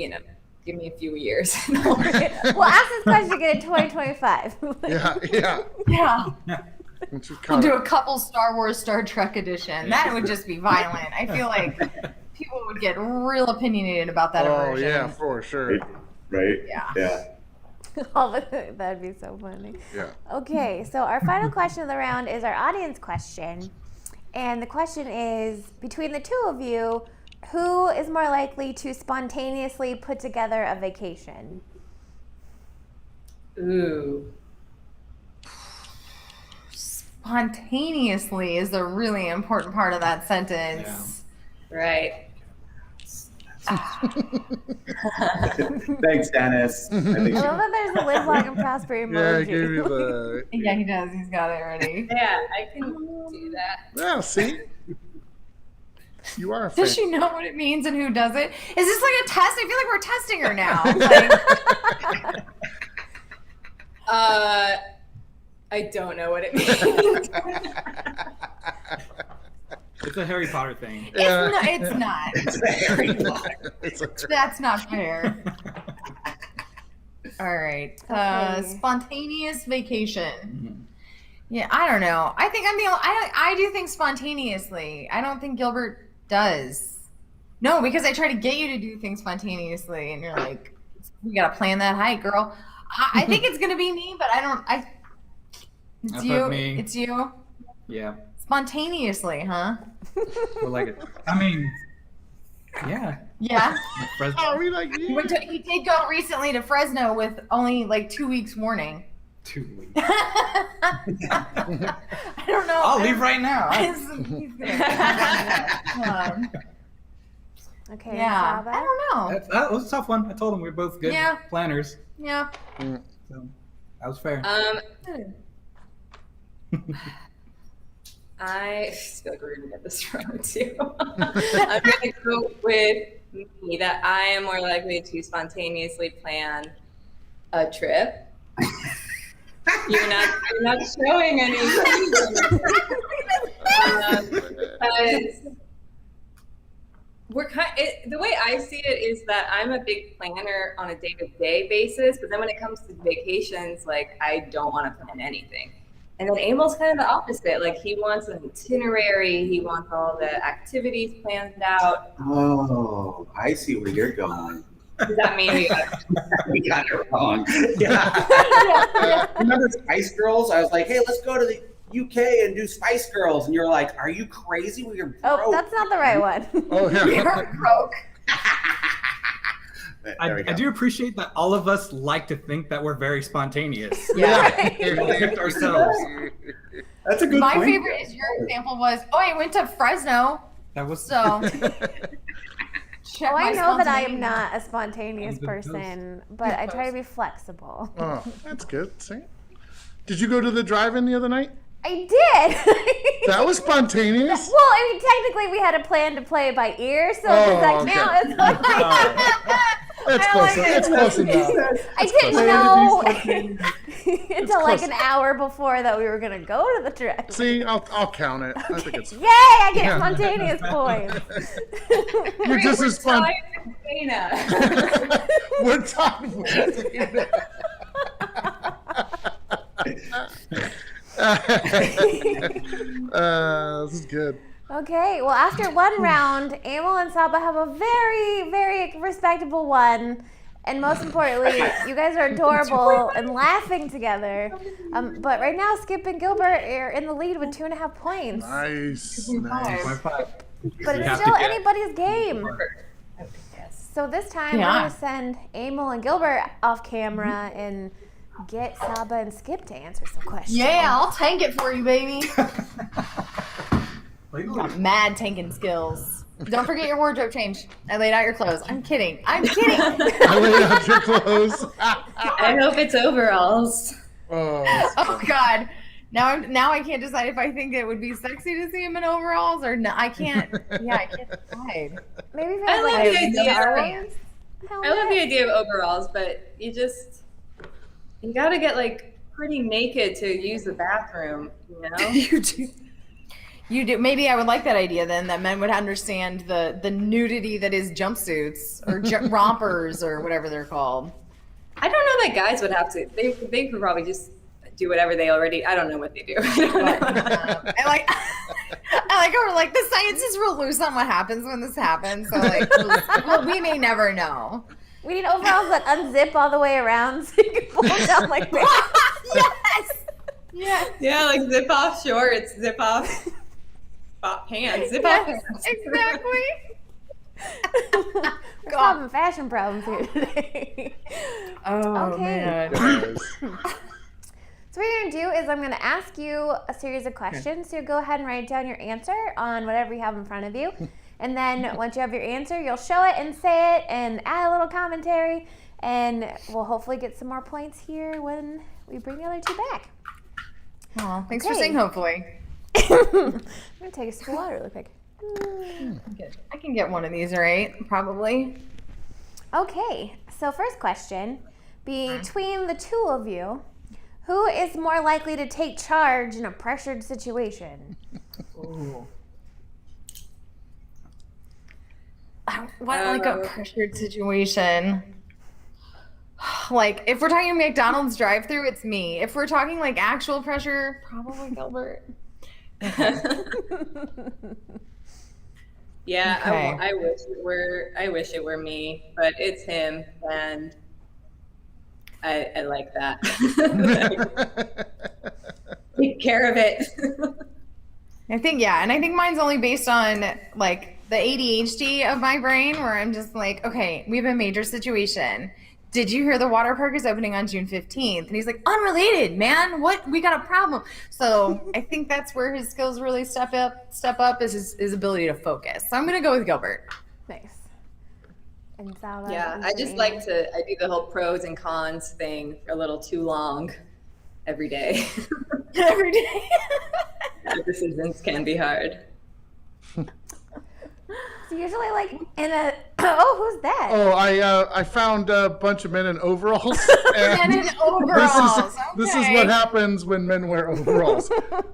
[SPEAKER 3] give me a few years.
[SPEAKER 1] We'll ask this question again in 2025.
[SPEAKER 4] Yeah.
[SPEAKER 5] Yeah,
[SPEAKER 4] Which is
[SPEAKER 5] we'll
[SPEAKER 4] kind
[SPEAKER 5] do
[SPEAKER 4] of,
[SPEAKER 5] a couple Star Wars, Star Trek edition. That would just be violent. I feel like people would get real opinionated about that
[SPEAKER 4] oh
[SPEAKER 5] version.
[SPEAKER 4] yeah, for sure.
[SPEAKER 2] Right?
[SPEAKER 5] Yeah.
[SPEAKER 1] That'd be so funny.
[SPEAKER 4] Yeah.
[SPEAKER 1] Okay, so our final question of the round is our audience question. And the question is, between the two of you, who is more likely to spontaneously put together a vacation?
[SPEAKER 3] Ooh.
[SPEAKER 5] Spontaneously is a really important part of that sentence.
[SPEAKER 3] Right.
[SPEAKER 2] Thanks, Dennis. I
[SPEAKER 1] I
[SPEAKER 2] think
[SPEAKER 1] love that there's a live long and prosper
[SPEAKER 4] Yeah, I
[SPEAKER 1] emoji.
[SPEAKER 4] gave you the.
[SPEAKER 5] Yeah, he does. He's got it ready.
[SPEAKER 3] Yeah, I can do that.
[SPEAKER 4] Yeah, see? You are a fan.
[SPEAKER 5] Does she know what it means and who does it? Is this like a test? I feel like we're testing her now. Like,
[SPEAKER 3] I don't know what it means.
[SPEAKER 6] It's a Harry Potter thing.
[SPEAKER 5] it's not.
[SPEAKER 2] Harry Potter.
[SPEAKER 4] It's a-
[SPEAKER 5] That's not fair. All right.
[SPEAKER 1] Okay.
[SPEAKER 5] Spontaneous vacation. Yeah, I don't know. I think I do think spontaneously. I don't think Gilbert does. No, because I try to get you to do things spontaneously, and you're like, "We gotta plan that hike, girl." I think it's gonna be me, but I don't. It's
[SPEAKER 6] I
[SPEAKER 5] you.
[SPEAKER 6] put me.
[SPEAKER 5] It's you.
[SPEAKER 6] Yeah.
[SPEAKER 5] Spontaneously, huh?
[SPEAKER 6] But like it. I mean, yeah.
[SPEAKER 5] Yeah.
[SPEAKER 6] Fresno.
[SPEAKER 4] Oh, we like you.
[SPEAKER 5] He did go recently to Fresno with only like 2 weeks warning.
[SPEAKER 6] To leave.
[SPEAKER 5] I don't know.
[SPEAKER 6] I'll leave right now.
[SPEAKER 1] Okay,
[SPEAKER 5] Yeah,
[SPEAKER 1] Saba?
[SPEAKER 5] I don't know.
[SPEAKER 6] That was a tough one. I told him we are both good
[SPEAKER 5] Yeah.
[SPEAKER 6] planners.
[SPEAKER 5] Yeah.
[SPEAKER 6] So that was fair.
[SPEAKER 3] I feel like we're gonna get this wrong too. I'm gonna go with me that I am more likely to spontaneously plan a trip. You're not showing any. Because the way I see it is that I'm a big planner on a day-to-day basis, but then when it comes to vacations, like I don't want to plan anything. And then Emel's kind of the opposite. Like he wants an itinerary, he wants all the activities planned out.
[SPEAKER 2] Oh, I see where you're going.
[SPEAKER 3] Does that mean
[SPEAKER 2] We got it wrong. Yeah. Remember Spice Girls? I was like, hey, let's go to the UK and do Spice Girls. And you're like, are you crazy? We're broke.
[SPEAKER 1] Oh, that's not the right one.
[SPEAKER 4] Oh, yeah.
[SPEAKER 5] You're broke.
[SPEAKER 6] I do appreciate that all of us like to think that we're very spontaneous.
[SPEAKER 5] Yeah.
[SPEAKER 6] We picked ourselves.
[SPEAKER 2] That's a good
[SPEAKER 5] My
[SPEAKER 2] point.
[SPEAKER 5] favorite is your example was, I went to Fresno.
[SPEAKER 6] That was
[SPEAKER 5] So.
[SPEAKER 1] Oh, I know that I am
[SPEAKER 5] spontaneity.
[SPEAKER 1] not a spontaneous
[SPEAKER 6] Good post.
[SPEAKER 1] person, but I try to be flexible.
[SPEAKER 4] Oh, that's good. See? Did you go to the drive-in the other night?
[SPEAKER 1] I did.
[SPEAKER 4] That was spontaneous.
[SPEAKER 1] Well, I mean, technically, we had a plan to play it by ear, so
[SPEAKER 4] Oh,
[SPEAKER 1] does that
[SPEAKER 4] okay.
[SPEAKER 1] count? It's like,
[SPEAKER 4] That's
[SPEAKER 5] I
[SPEAKER 4] close.
[SPEAKER 5] like
[SPEAKER 4] That's close enough.
[SPEAKER 1] I didn't know until like an hour before that we were gonna go to the trip.
[SPEAKER 4] See, I'll count it. I think it's.
[SPEAKER 1] Yay! I get
[SPEAKER 4] Yeah.
[SPEAKER 1] spontaneous points.
[SPEAKER 4] You're just as fun.
[SPEAKER 3] Dana?
[SPEAKER 4] We're talking. This is good.
[SPEAKER 1] Okay, well, after one round, Emiel and Saba have a very, very respectable one. And most importantly, you guys are adorable and laughing together. But right now, Skip and Gilbert are in the lead with 2.5 points.
[SPEAKER 4] Nice. Nice.
[SPEAKER 6] 2.5.
[SPEAKER 1] But
[SPEAKER 6] You
[SPEAKER 1] it's
[SPEAKER 6] have
[SPEAKER 1] still
[SPEAKER 6] to get-
[SPEAKER 1] anybody's game. So this time,
[SPEAKER 5] Yeah.
[SPEAKER 1] we're going to send Emiel and Gilbert off camera and get Saba and Skip to answer some questions.
[SPEAKER 5] Yeah, I'll tank it for you, baby. Got mad tanking skills. Don't forget your wardrobe change. I laid out your clothes. I'm kidding. I'm kidding.
[SPEAKER 4] I laid out your clothes.
[SPEAKER 3] I hope it's overalls.
[SPEAKER 4] Oh,
[SPEAKER 5] Oh God. Now I can't decide if I think it would be sexy to see him in overalls or not. I can't. Yeah, I can't decide.
[SPEAKER 1] Maybe if it
[SPEAKER 3] I
[SPEAKER 1] has
[SPEAKER 3] love
[SPEAKER 1] like
[SPEAKER 3] the idea.
[SPEAKER 1] Star Wars
[SPEAKER 3] I love the idea of overalls, but you gotta get like pretty naked to use the bathroom, you know?
[SPEAKER 5] You do. You do. Maybe I would like that idea then, that men would understand the nudity that is jumpsuits or rompers or whatever they're called.
[SPEAKER 3] I don't know that guys would have to. They could probably just do whatever they already. I don't know what they do. I don't know.
[SPEAKER 5] I like how we're like, the science is real loose on what happens when this happens. So like, well, we may never know.
[SPEAKER 1] We need overalls that unzip all the way around so you can pull them down like that.
[SPEAKER 5] Yes. Yes.
[SPEAKER 3] Yeah, like zip off shorts, zip off pants, zip off
[SPEAKER 5] Yes,
[SPEAKER 3] pants.
[SPEAKER 5] exactly.
[SPEAKER 1] We're solving fashion problems here today.
[SPEAKER 5] Oh
[SPEAKER 1] Okay.
[SPEAKER 5] man.
[SPEAKER 1] So what you're gonna do is I'm gonna ask you a series of questions. So you go ahead and write down your answer on whatever you have in front of you. And then once you have your answer, you'll show it and say it and add a little commentary. And we'll hopefully get some more points here when we bring the other two back.
[SPEAKER 5] Aw, thanks for
[SPEAKER 1] Okay.
[SPEAKER 5] saying hopefully.
[SPEAKER 1] I'm gonna take a sip of water really quick.
[SPEAKER 5] I can get one of these right, probably.
[SPEAKER 1] Okay, so first question. Between the two of you, who is more likely to take charge in a pressured situation?
[SPEAKER 5] Ooh. What, like a pressured situation? Like, if we're talking McDonald's drive-thru, it's me. If we're talking like actual pressure, probably Gilbert.
[SPEAKER 3] Yeah,
[SPEAKER 5] Okay.
[SPEAKER 3] I wish it were me, but it's him, and I like that. Take care of it.
[SPEAKER 5] I think, yeah, and I think mine's only based on like the ADHD of my brain, where I'm just like, okay, we have a major situation. did you hear the water park is opening on June 15th? And he's like, unrelated, man. What? We got a problem. So I think that's where his skills really step up is his ability to focus. So I'm going to go with Gilbert.
[SPEAKER 1] Nice. And Saba,
[SPEAKER 3] Yeah, I just like to, I do the whole pros and cons thing for a little too long every day.
[SPEAKER 5] Every day.
[SPEAKER 3] The decisions can be hard.
[SPEAKER 1] So usually like in a, oh, who's that?
[SPEAKER 4] Oh, I found a bunch of men in overalls.
[SPEAKER 5] Men in overalls.
[SPEAKER 4] This is what happens when men wear overalls.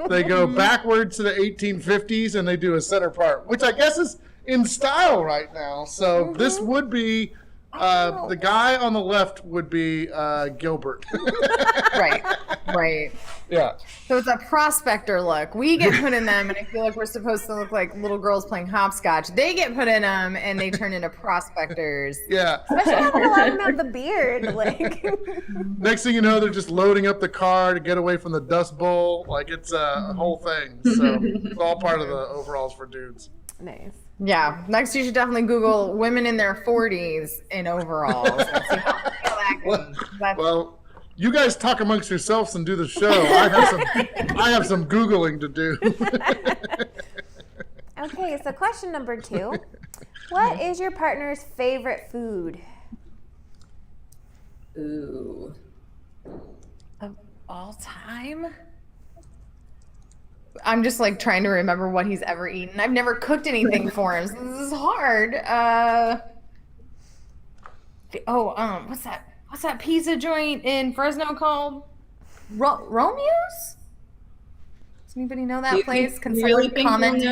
[SPEAKER 4] They go backward to the 1850s and they do a center part, which I guess is in style right now. So this would be the guy on the left would be Gilbert.
[SPEAKER 5] Right.
[SPEAKER 4] Yeah.
[SPEAKER 5] So it's a prospector look. We get put in them, and I feel like we're supposed to look like little girls playing hopscotch. They get put in them, and they turn into prospectors.
[SPEAKER 4] Yeah.
[SPEAKER 1] Especially when a lot of them have the beard. Like,
[SPEAKER 4] Next thing you know, they're just loading up the car to get away from the Dust Bowl. Like it's a whole thing. So it's all part of the overalls for dudes.
[SPEAKER 1] nice.
[SPEAKER 5] Yeah. Next, you should definitely Google women in their 40s in overalls. And see how that goes.
[SPEAKER 4] Well, you guys talk amongst yourselves and do the show. I have some Googling to do.
[SPEAKER 1] Okay, so question number 2. What is your partner's favorite food?
[SPEAKER 3] Ooh.
[SPEAKER 5] Of all time? I'm just like trying to remember what he's ever eaten. I've never cooked anything for him, so this is hard. What's that pizza joint in Fresno called? Romeo's? Does anybody know that place? Can someone comment?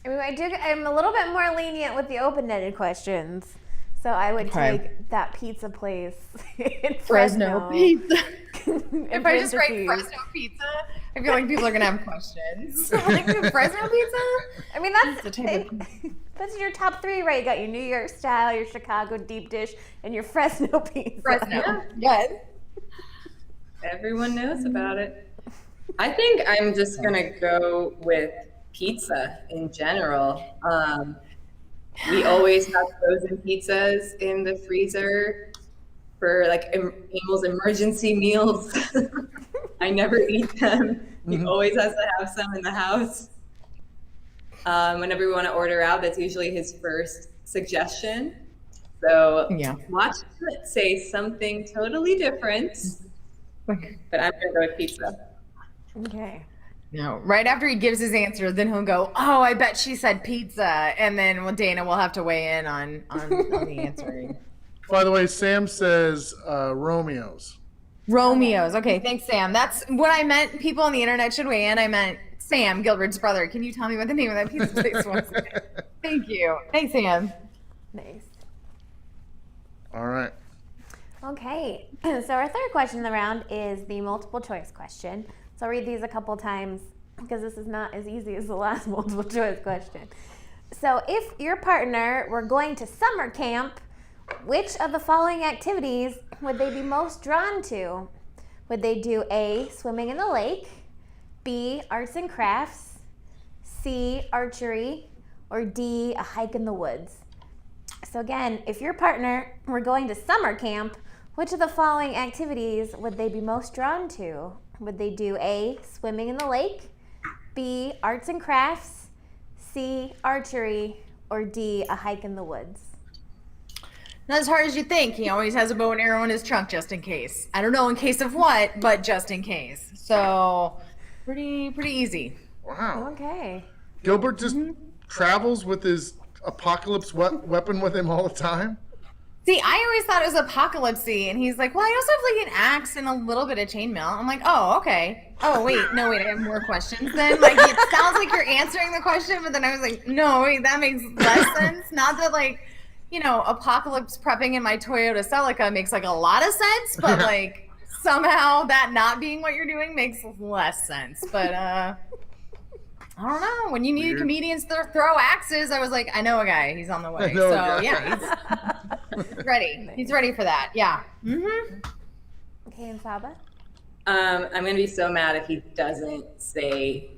[SPEAKER 1] I mean, I'm a little bit more lenient with the open-ended questions. So I would take that pizza place in Fresno.
[SPEAKER 5] Pizza. If I just write Fresno pizza, I feel like people are gonna have questions. Like Fresno pizza?
[SPEAKER 1] I mean, that's your top 3, right? You got your New York style, your Chicago deep dish, and your Fresno pizza.
[SPEAKER 5] Fresno. Yes.
[SPEAKER 3] Everyone knows about it. I think I'm just gonna go with pizza in general. We always have frozen pizzas in the freezer for like Emil's emergency meals. I never eat them. He always has to have some in the house. Whenever we want to order out, that's usually his first suggestion. So watch it say something totally different. But I'm gonna go with pizza.
[SPEAKER 1] Okay.
[SPEAKER 5] No, right after he gives his answer, then he'll go, "Oh, I bet she said pizza," and then Dana will have to weigh in on the answering.
[SPEAKER 4] By the way, Sam says Romeo's.
[SPEAKER 5] Romeo's. Okay, thanks, Sam. That's what I meant. People on the internet should weigh in. I meant Sam, Gilbert's brother. Can you tell me what the name of that pizza place was? Thank you. Thanks, Sam.
[SPEAKER 1] Nice.
[SPEAKER 4] All right.
[SPEAKER 1] Okay, so our third question in the round is the multiple choice question. So I'll read these a couple times because this is not as easy as the last multiple choice question. So if your partner were going to summer camp, which of the following activities would they be most drawn to? Would they do A, swimming in the lake, B, arts and crafts, C, archery, or D, a hike in the woods? So again, if your partner were going to summer camp, which of the following activities would they be most drawn to? Would they do A, swimming in the lake, B, arts and crafts, C, archery, or D, a hike in the woods?
[SPEAKER 5] Not as hard as you think. He always has a bow and arrow in his trunk just in case. I don't know in case of what, but just in case. So pretty easy.
[SPEAKER 4] Wow.
[SPEAKER 1] Okay.
[SPEAKER 4] Gilbert just travels with his apocalypse weapon with him all the time?
[SPEAKER 5] See, I always thought it was apocalypsy, and he's like, well, I also have like an axe and a little bit of chainmail. I'm like, oh, okay. Oh, wait, I have more questions then. Like, it sounds like you're answering the question, but then I was like, no, wait, that makes less sense. Not that, like, apocalypse prepping in my Toyota Celica makes like a lot of sense, but like somehow that not being what you're doing makes less sense. But I don't know. When you needed comedians to throw axes, I was like, I know a guy. He's on the way. So yeah, he's ready. He's ready for that. Yeah. Mm-hmm.
[SPEAKER 1] Okay, and Saba?
[SPEAKER 3] I'm gonna be so mad if he doesn't say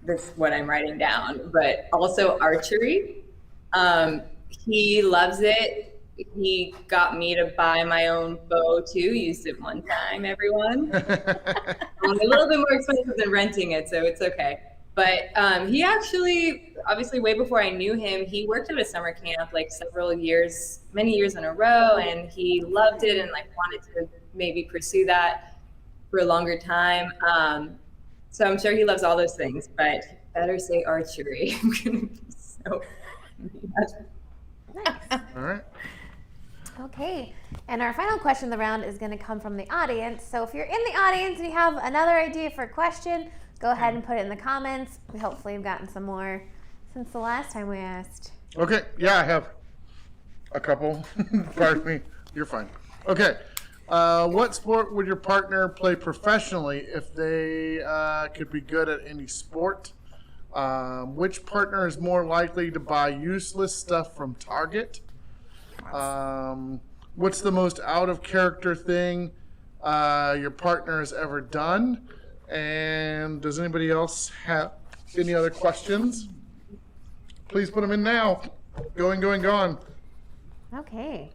[SPEAKER 3] this what I'm writing down, but also archery. He loves it he got me to buy my own bow too. Used it one time, everyone. A little bit more expensive than renting it, so it's okay. But he actually, obviously, way before I knew him, he worked at a summer camp like many years in a row, and he loved it and like wanted to maybe pursue that for a longer time. So I'm sure he loves all those things, but better say archery. I'm gonna be so.
[SPEAKER 1] Nice.
[SPEAKER 4] All right.
[SPEAKER 1] Okay, and our final question of the round is going to come from the audience. So if you're in the audience and you have another idea for a question, go ahead and put it in the comments. We hopefully have gotten some more since the last time we asked.
[SPEAKER 4] Okay. Yeah, I have a couple. Pardon me. You're fine. Okay. What sport would your partner play professionally if they could be good at any sport? Which partner is more likely to buy useless stuff from Target? What's the most out of character thing your partner has ever done? And does anybody else have any other questions? Please put them in now. Going.
[SPEAKER 1] Okay.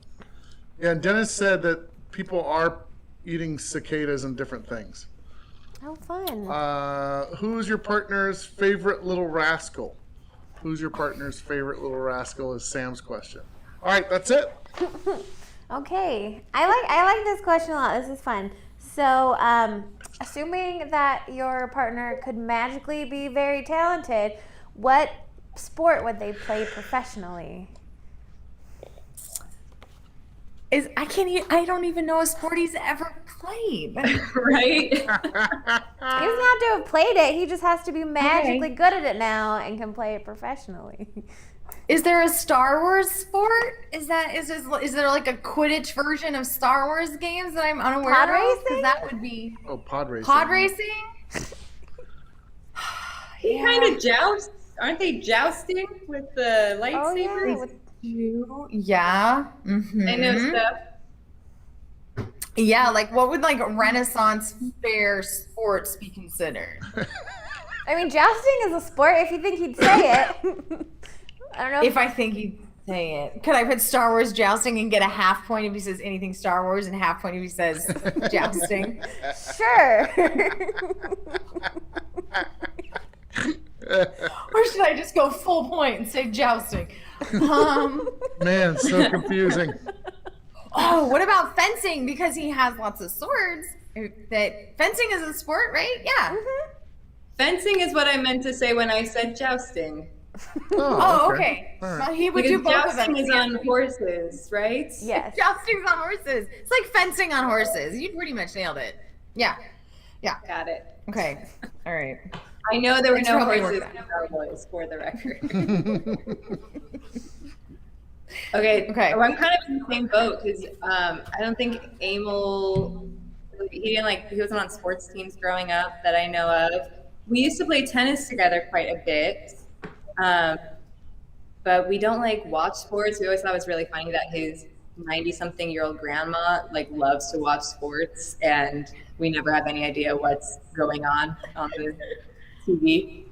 [SPEAKER 4] Yeah, and Dennis said that people are eating cicadas and different things.
[SPEAKER 1] How fun.
[SPEAKER 4] Who's your partner's favorite little rascal? Who's your partner's favorite little rascal is Sam's question. All right, that's it.
[SPEAKER 1] Okay, I like this question a lot. This is fun. So, assuming that your partner could magically be very talented, what sport would they play professionally?
[SPEAKER 5] I don't even know a sport he's ever played.
[SPEAKER 3] Right?
[SPEAKER 1] He doesn't have to have played it. He just has to be magically good at it now and can play it professionally.
[SPEAKER 5] Is there a Star Wars sport? Is there like a Quidditch version of Star Wars games that I'm unaware
[SPEAKER 1] Pod
[SPEAKER 5] of?
[SPEAKER 1] racing?
[SPEAKER 5] Because that would be
[SPEAKER 4] Pod racing.
[SPEAKER 5] pod racing.
[SPEAKER 3] He kind of jousts. Aren't they jousting with the
[SPEAKER 1] Oh yeah.
[SPEAKER 3] lightsabers?
[SPEAKER 5] Yeah.
[SPEAKER 3] I know stuff.
[SPEAKER 5] Yeah, like what would like Renaissance fair sports be considered?
[SPEAKER 1] I mean, jousting is a sport. If you think he'd say it. I don't know.
[SPEAKER 5] If I think he'd say it. Could I put Star Wars jousting and get a half point if he says anything Star Wars and a half point if he says jousting?
[SPEAKER 1] Sure.
[SPEAKER 5] Or should I just go full point and say jousting?
[SPEAKER 4] Man, so confusing.
[SPEAKER 5] Oh, what about fencing? Because he has lots of swords. That fencing is a sport, right? Yeah.
[SPEAKER 1] Mm-hmm.
[SPEAKER 3] Fencing is what I meant to say when I said jousting.
[SPEAKER 5] Oh, okay.
[SPEAKER 4] All right.
[SPEAKER 5] Well, he would
[SPEAKER 3] Because
[SPEAKER 5] do both of them.
[SPEAKER 3] jousting is on horses, right?
[SPEAKER 1] Yes.
[SPEAKER 5] Jousting's on horses. It's like fencing on horses. You pretty much nailed it. Yeah.
[SPEAKER 3] Got it.
[SPEAKER 5] Okay. All right.
[SPEAKER 3] I know there were
[SPEAKER 5] Thanks
[SPEAKER 3] no
[SPEAKER 5] for helping
[SPEAKER 3] horses
[SPEAKER 5] work
[SPEAKER 3] in Cowboys, for the record. Okay. Well, I'm kind of in the same boat because I don't think Emiel, he wasn't on sports teams growing up that I know of. We used to play tennis together quite a bit, but we don't like watch sports. We always thought it was really funny that his 90-something-year-old grandma like loves to watch sports, and we never have any idea what's going on the TV.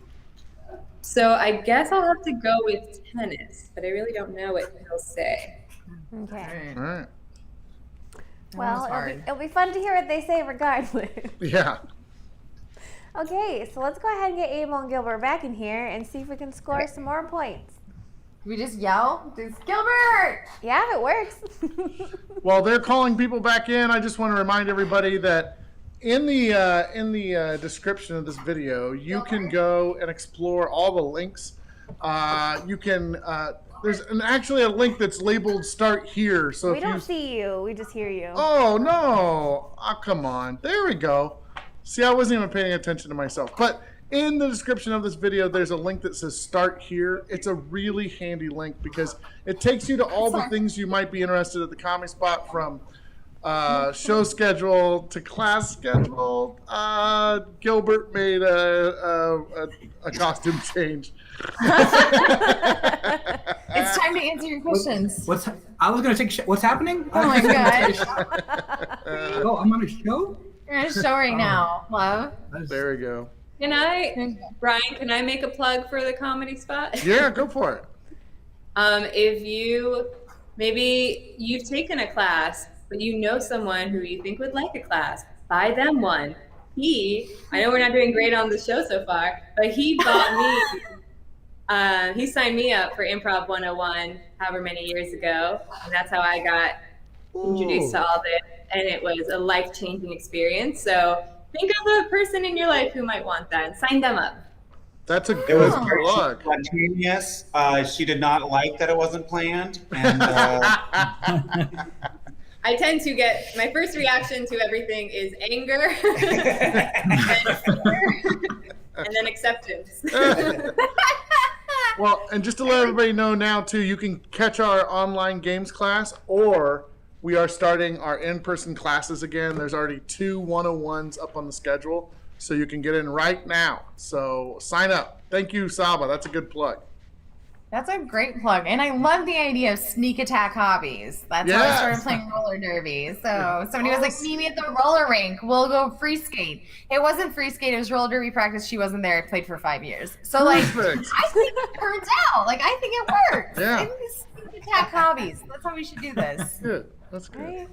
[SPEAKER 3] So I guess I'll have to go with tennis, but I really don't know what he'll say.
[SPEAKER 1] Okay.
[SPEAKER 4] All right.
[SPEAKER 1] Well, it'll be fun to hear what they say regardless.
[SPEAKER 4] Yeah.
[SPEAKER 1] Okay, so let's go ahead and get Emiel and Gilbert back in here and see if we can score some more points.
[SPEAKER 5] We just yell, "It's Gilbert!"
[SPEAKER 1] Yeah, if it works.
[SPEAKER 4] While they're calling people back in, I just want to remind everybody that in the description of this video, you can go and explore all the links. You can there's actually a link that's labeled "Start Here." So
[SPEAKER 1] We
[SPEAKER 4] if
[SPEAKER 1] don't
[SPEAKER 4] you
[SPEAKER 1] see you, we just hear you.
[SPEAKER 4] oh no, oh, come on, there we go. See, I wasn't even paying attention to myself. But in the description of this video, there's a link that says "Start Here." It's a really handy link because it takes you to all the things you might be interested at the Comic Spot, from show schedule to class schedule. Gilbert made a costume change.
[SPEAKER 5] It's time to answer your questions.
[SPEAKER 6] I was gonna take. What's happening?
[SPEAKER 5] Oh my gosh.
[SPEAKER 6] Oh, I'm on a show.
[SPEAKER 5] You're on a show right now, love.
[SPEAKER 4] There we go.
[SPEAKER 3] Brian, can I make a plug for the Comedy Spot?
[SPEAKER 4] Yeah, go for it.
[SPEAKER 3] If you maybe you've taken a class, but you know someone who you think would like a class. Buy them one. I know we're not doing great on the show so far, but he bought me, he signed me up for Improv 101 however many years ago. And that's how I got introduced to all this. And it was a life-changing experience. So think of a person in your life who might want that and sign them up.
[SPEAKER 4] That's a
[SPEAKER 2] It
[SPEAKER 4] good
[SPEAKER 2] was
[SPEAKER 4] plug.
[SPEAKER 2] spontaneous. She did not like that it wasn't planned, and
[SPEAKER 3] I tend to get, my first reaction to everything is anger and then acceptance.
[SPEAKER 4] Well, and just to let everybody know now, too, you can catch our online games class, or we are starting our in-person classes again. There's already 2 101s up on the schedule, so you can get in right now. So sign up. Thank you, Saba. That's a good plug.
[SPEAKER 5] That's a great plug. And I love the idea of sneak attack hobbies. That's how I
[SPEAKER 4] Yes.
[SPEAKER 5] started playing roller derby. So somebody was like, meet me at the roller rink. We'll go free skate. It wasn't free skate. It was roller derby practice. She wasn't there. I played for 5 years. So like,
[SPEAKER 4] Perfect.
[SPEAKER 5] I think it turns out. Like, I think it works.
[SPEAKER 4] Yeah.
[SPEAKER 5] I think it's sneak attack hobbies. That's how we should do this.
[SPEAKER 4] Good. That's good.
[SPEAKER 1] Right.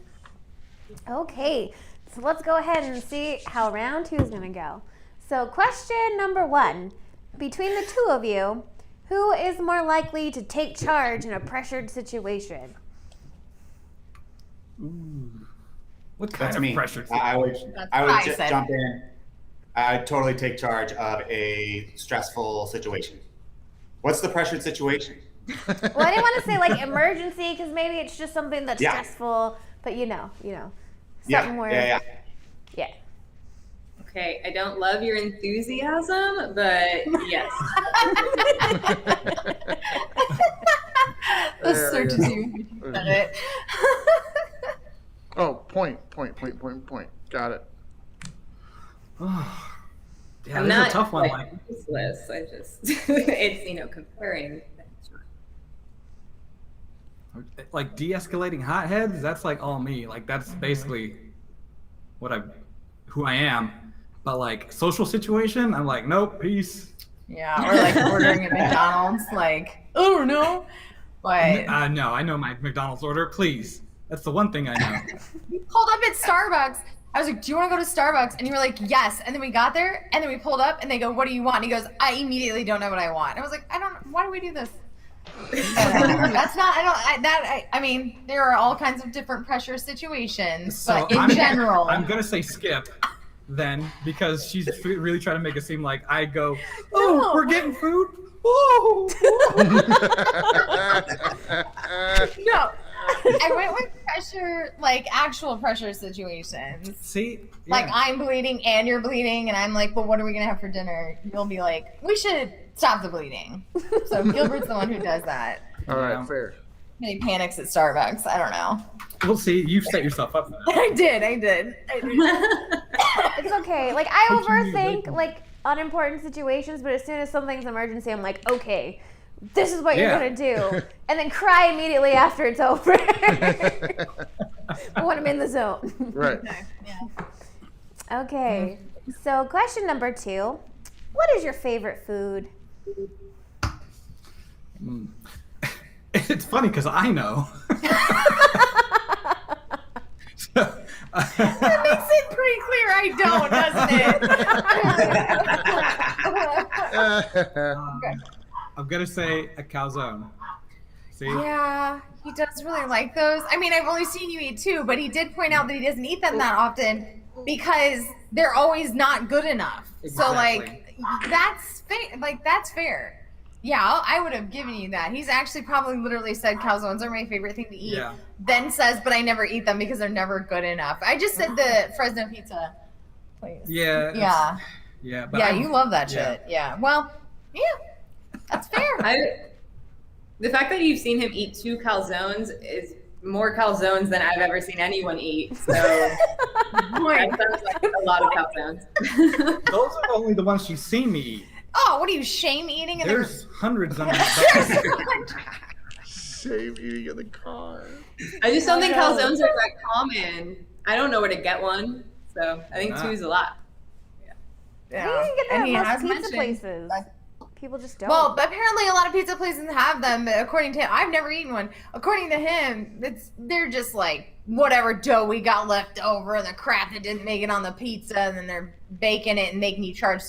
[SPEAKER 1] Okay, so let's go ahead and see how round 2 is going to go. So question number 1. Between the two of you, who is more likely to take charge in a pressured situation?
[SPEAKER 6] What kind
[SPEAKER 2] that's
[SPEAKER 6] of
[SPEAKER 2] me.
[SPEAKER 6] pressure?
[SPEAKER 2] I would
[SPEAKER 5] That's
[SPEAKER 2] I
[SPEAKER 5] what
[SPEAKER 2] would
[SPEAKER 5] I
[SPEAKER 2] just
[SPEAKER 5] said.
[SPEAKER 2] jump in. I'd totally take charge of a stressful situation. What's the pressured situation?
[SPEAKER 1] Well, I didn't want to say like emergency because maybe it's just something that's
[SPEAKER 2] Yeah.
[SPEAKER 1] stressful, but you know, something
[SPEAKER 2] Yeah,
[SPEAKER 1] where,
[SPEAKER 2] yeah.
[SPEAKER 3] Okay, I don't love your enthusiasm, but yes.
[SPEAKER 5] The
[SPEAKER 4] There we
[SPEAKER 5] certainty with which you said it.
[SPEAKER 4] Oh, point. Got it.
[SPEAKER 6] Yeah,
[SPEAKER 3] I'm
[SPEAKER 6] this
[SPEAKER 3] not
[SPEAKER 6] is a tough one.
[SPEAKER 3] like,
[SPEAKER 6] Like,
[SPEAKER 3] useless. I just, it's, comparing.
[SPEAKER 6] like de-escalating hotheads. That's like all me. Like that's basically who I am. But like social situation, I'm like, nope, peace.
[SPEAKER 5] Yeah, or like ordering at McDonald's, like, oh no. But
[SPEAKER 6] No, I know my McDonald's order. Please, that's the one thing I know.
[SPEAKER 5] we pulled up at Starbucks. I was like, do you want to go to Starbucks? And you were like, yes. And then we got there, and then we pulled up, and they go, what do you want? And he goes, I immediately don't know what I want. And I was like, why do we do this? That's not, I mean, there are all kinds of different pressure situations, but in general.
[SPEAKER 6] I'm gonna say skip then because she's really trying to make it seem like I go, oh,
[SPEAKER 5] No.
[SPEAKER 6] we're getting food. Oh.
[SPEAKER 5] No. I went with pressure, like actual pressure situations.
[SPEAKER 6] See,
[SPEAKER 5] Like
[SPEAKER 6] yeah.
[SPEAKER 5] I'm bleeding and you're bleeding, and I'm like, well, what are we gonna have for dinner? You'll be like, we should stop the bleeding. So Gilbert's the one who does that.
[SPEAKER 4] All right,
[SPEAKER 6] Yeah.
[SPEAKER 4] fair.
[SPEAKER 5] And he panics at Starbucks. I don't know.
[SPEAKER 6] We'll see. You've set yourself up for that.
[SPEAKER 5] I did.
[SPEAKER 1] it's okay. Like I
[SPEAKER 6] What you mean,
[SPEAKER 1] overthink
[SPEAKER 6] like-
[SPEAKER 1] like unimportant situations, but as soon as something's emergency, I'm like, okay, this is what
[SPEAKER 6] Yeah.
[SPEAKER 1] you're gonna do, and then cry immediately after it's over. when I'm in the zone.
[SPEAKER 4] Right.
[SPEAKER 5] Yeah.
[SPEAKER 1] Okay, so question number 2. What is your favorite food?
[SPEAKER 6] It's funny because I know.
[SPEAKER 5] That makes it pretty clear I don't, doesn't it?
[SPEAKER 6] I'm gonna say a calzone. See?
[SPEAKER 5] Yeah, he does really like those. I mean, I've only seen you eat 2, but he did point out that he doesn't eat them that often because they're always not good enough. So like, that's fair. Yeah, I would have given you that. He's actually probably literally said calzones are my favorite thing to eat.
[SPEAKER 6] Yeah.
[SPEAKER 5] Then says, but I never eat them because they're never good enough. I just said the Fresno pizza place.
[SPEAKER 6] Yeah.
[SPEAKER 5] Yeah.
[SPEAKER 6] Yeah. But
[SPEAKER 5] Yeah,
[SPEAKER 6] I-
[SPEAKER 5] you love that
[SPEAKER 6] yeah.
[SPEAKER 5] shit. Yeah. Well, yeah, that's fair.
[SPEAKER 3] The fact that you've seen him eat 2 calzones is more calzones than I've ever seen anyone eat. So that sounds like a lot of calzones.
[SPEAKER 6] Those are only the ones she's seen me eat.
[SPEAKER 5] Oh, what are you, shame eating? And
[SPEAKER 6] There's hundreds of them.
[SPEAKER 4] Shame eating in the car.
[SPEAKER 3] I just don't think calzones are that common. I don't know where to get one, so I think 2 is a lot.
[SPEAKER 1] I think you can get that
[SPEAKER 5] And he
[SPEAKER 1] at most
[SPEAKER 5] has
[SPEAKER 1] pizza
[SPEAKER 5] mentioned-
[SPEAKER 1] places. People just don't.
[SPEAKER 5] Well, but apparently a lot of pizza places have them. But according to him, I've never eaten one. According to him, they're just like whatever dough we got left over, the crap that didn't make it on the pizza, and then they're baking it and making you charge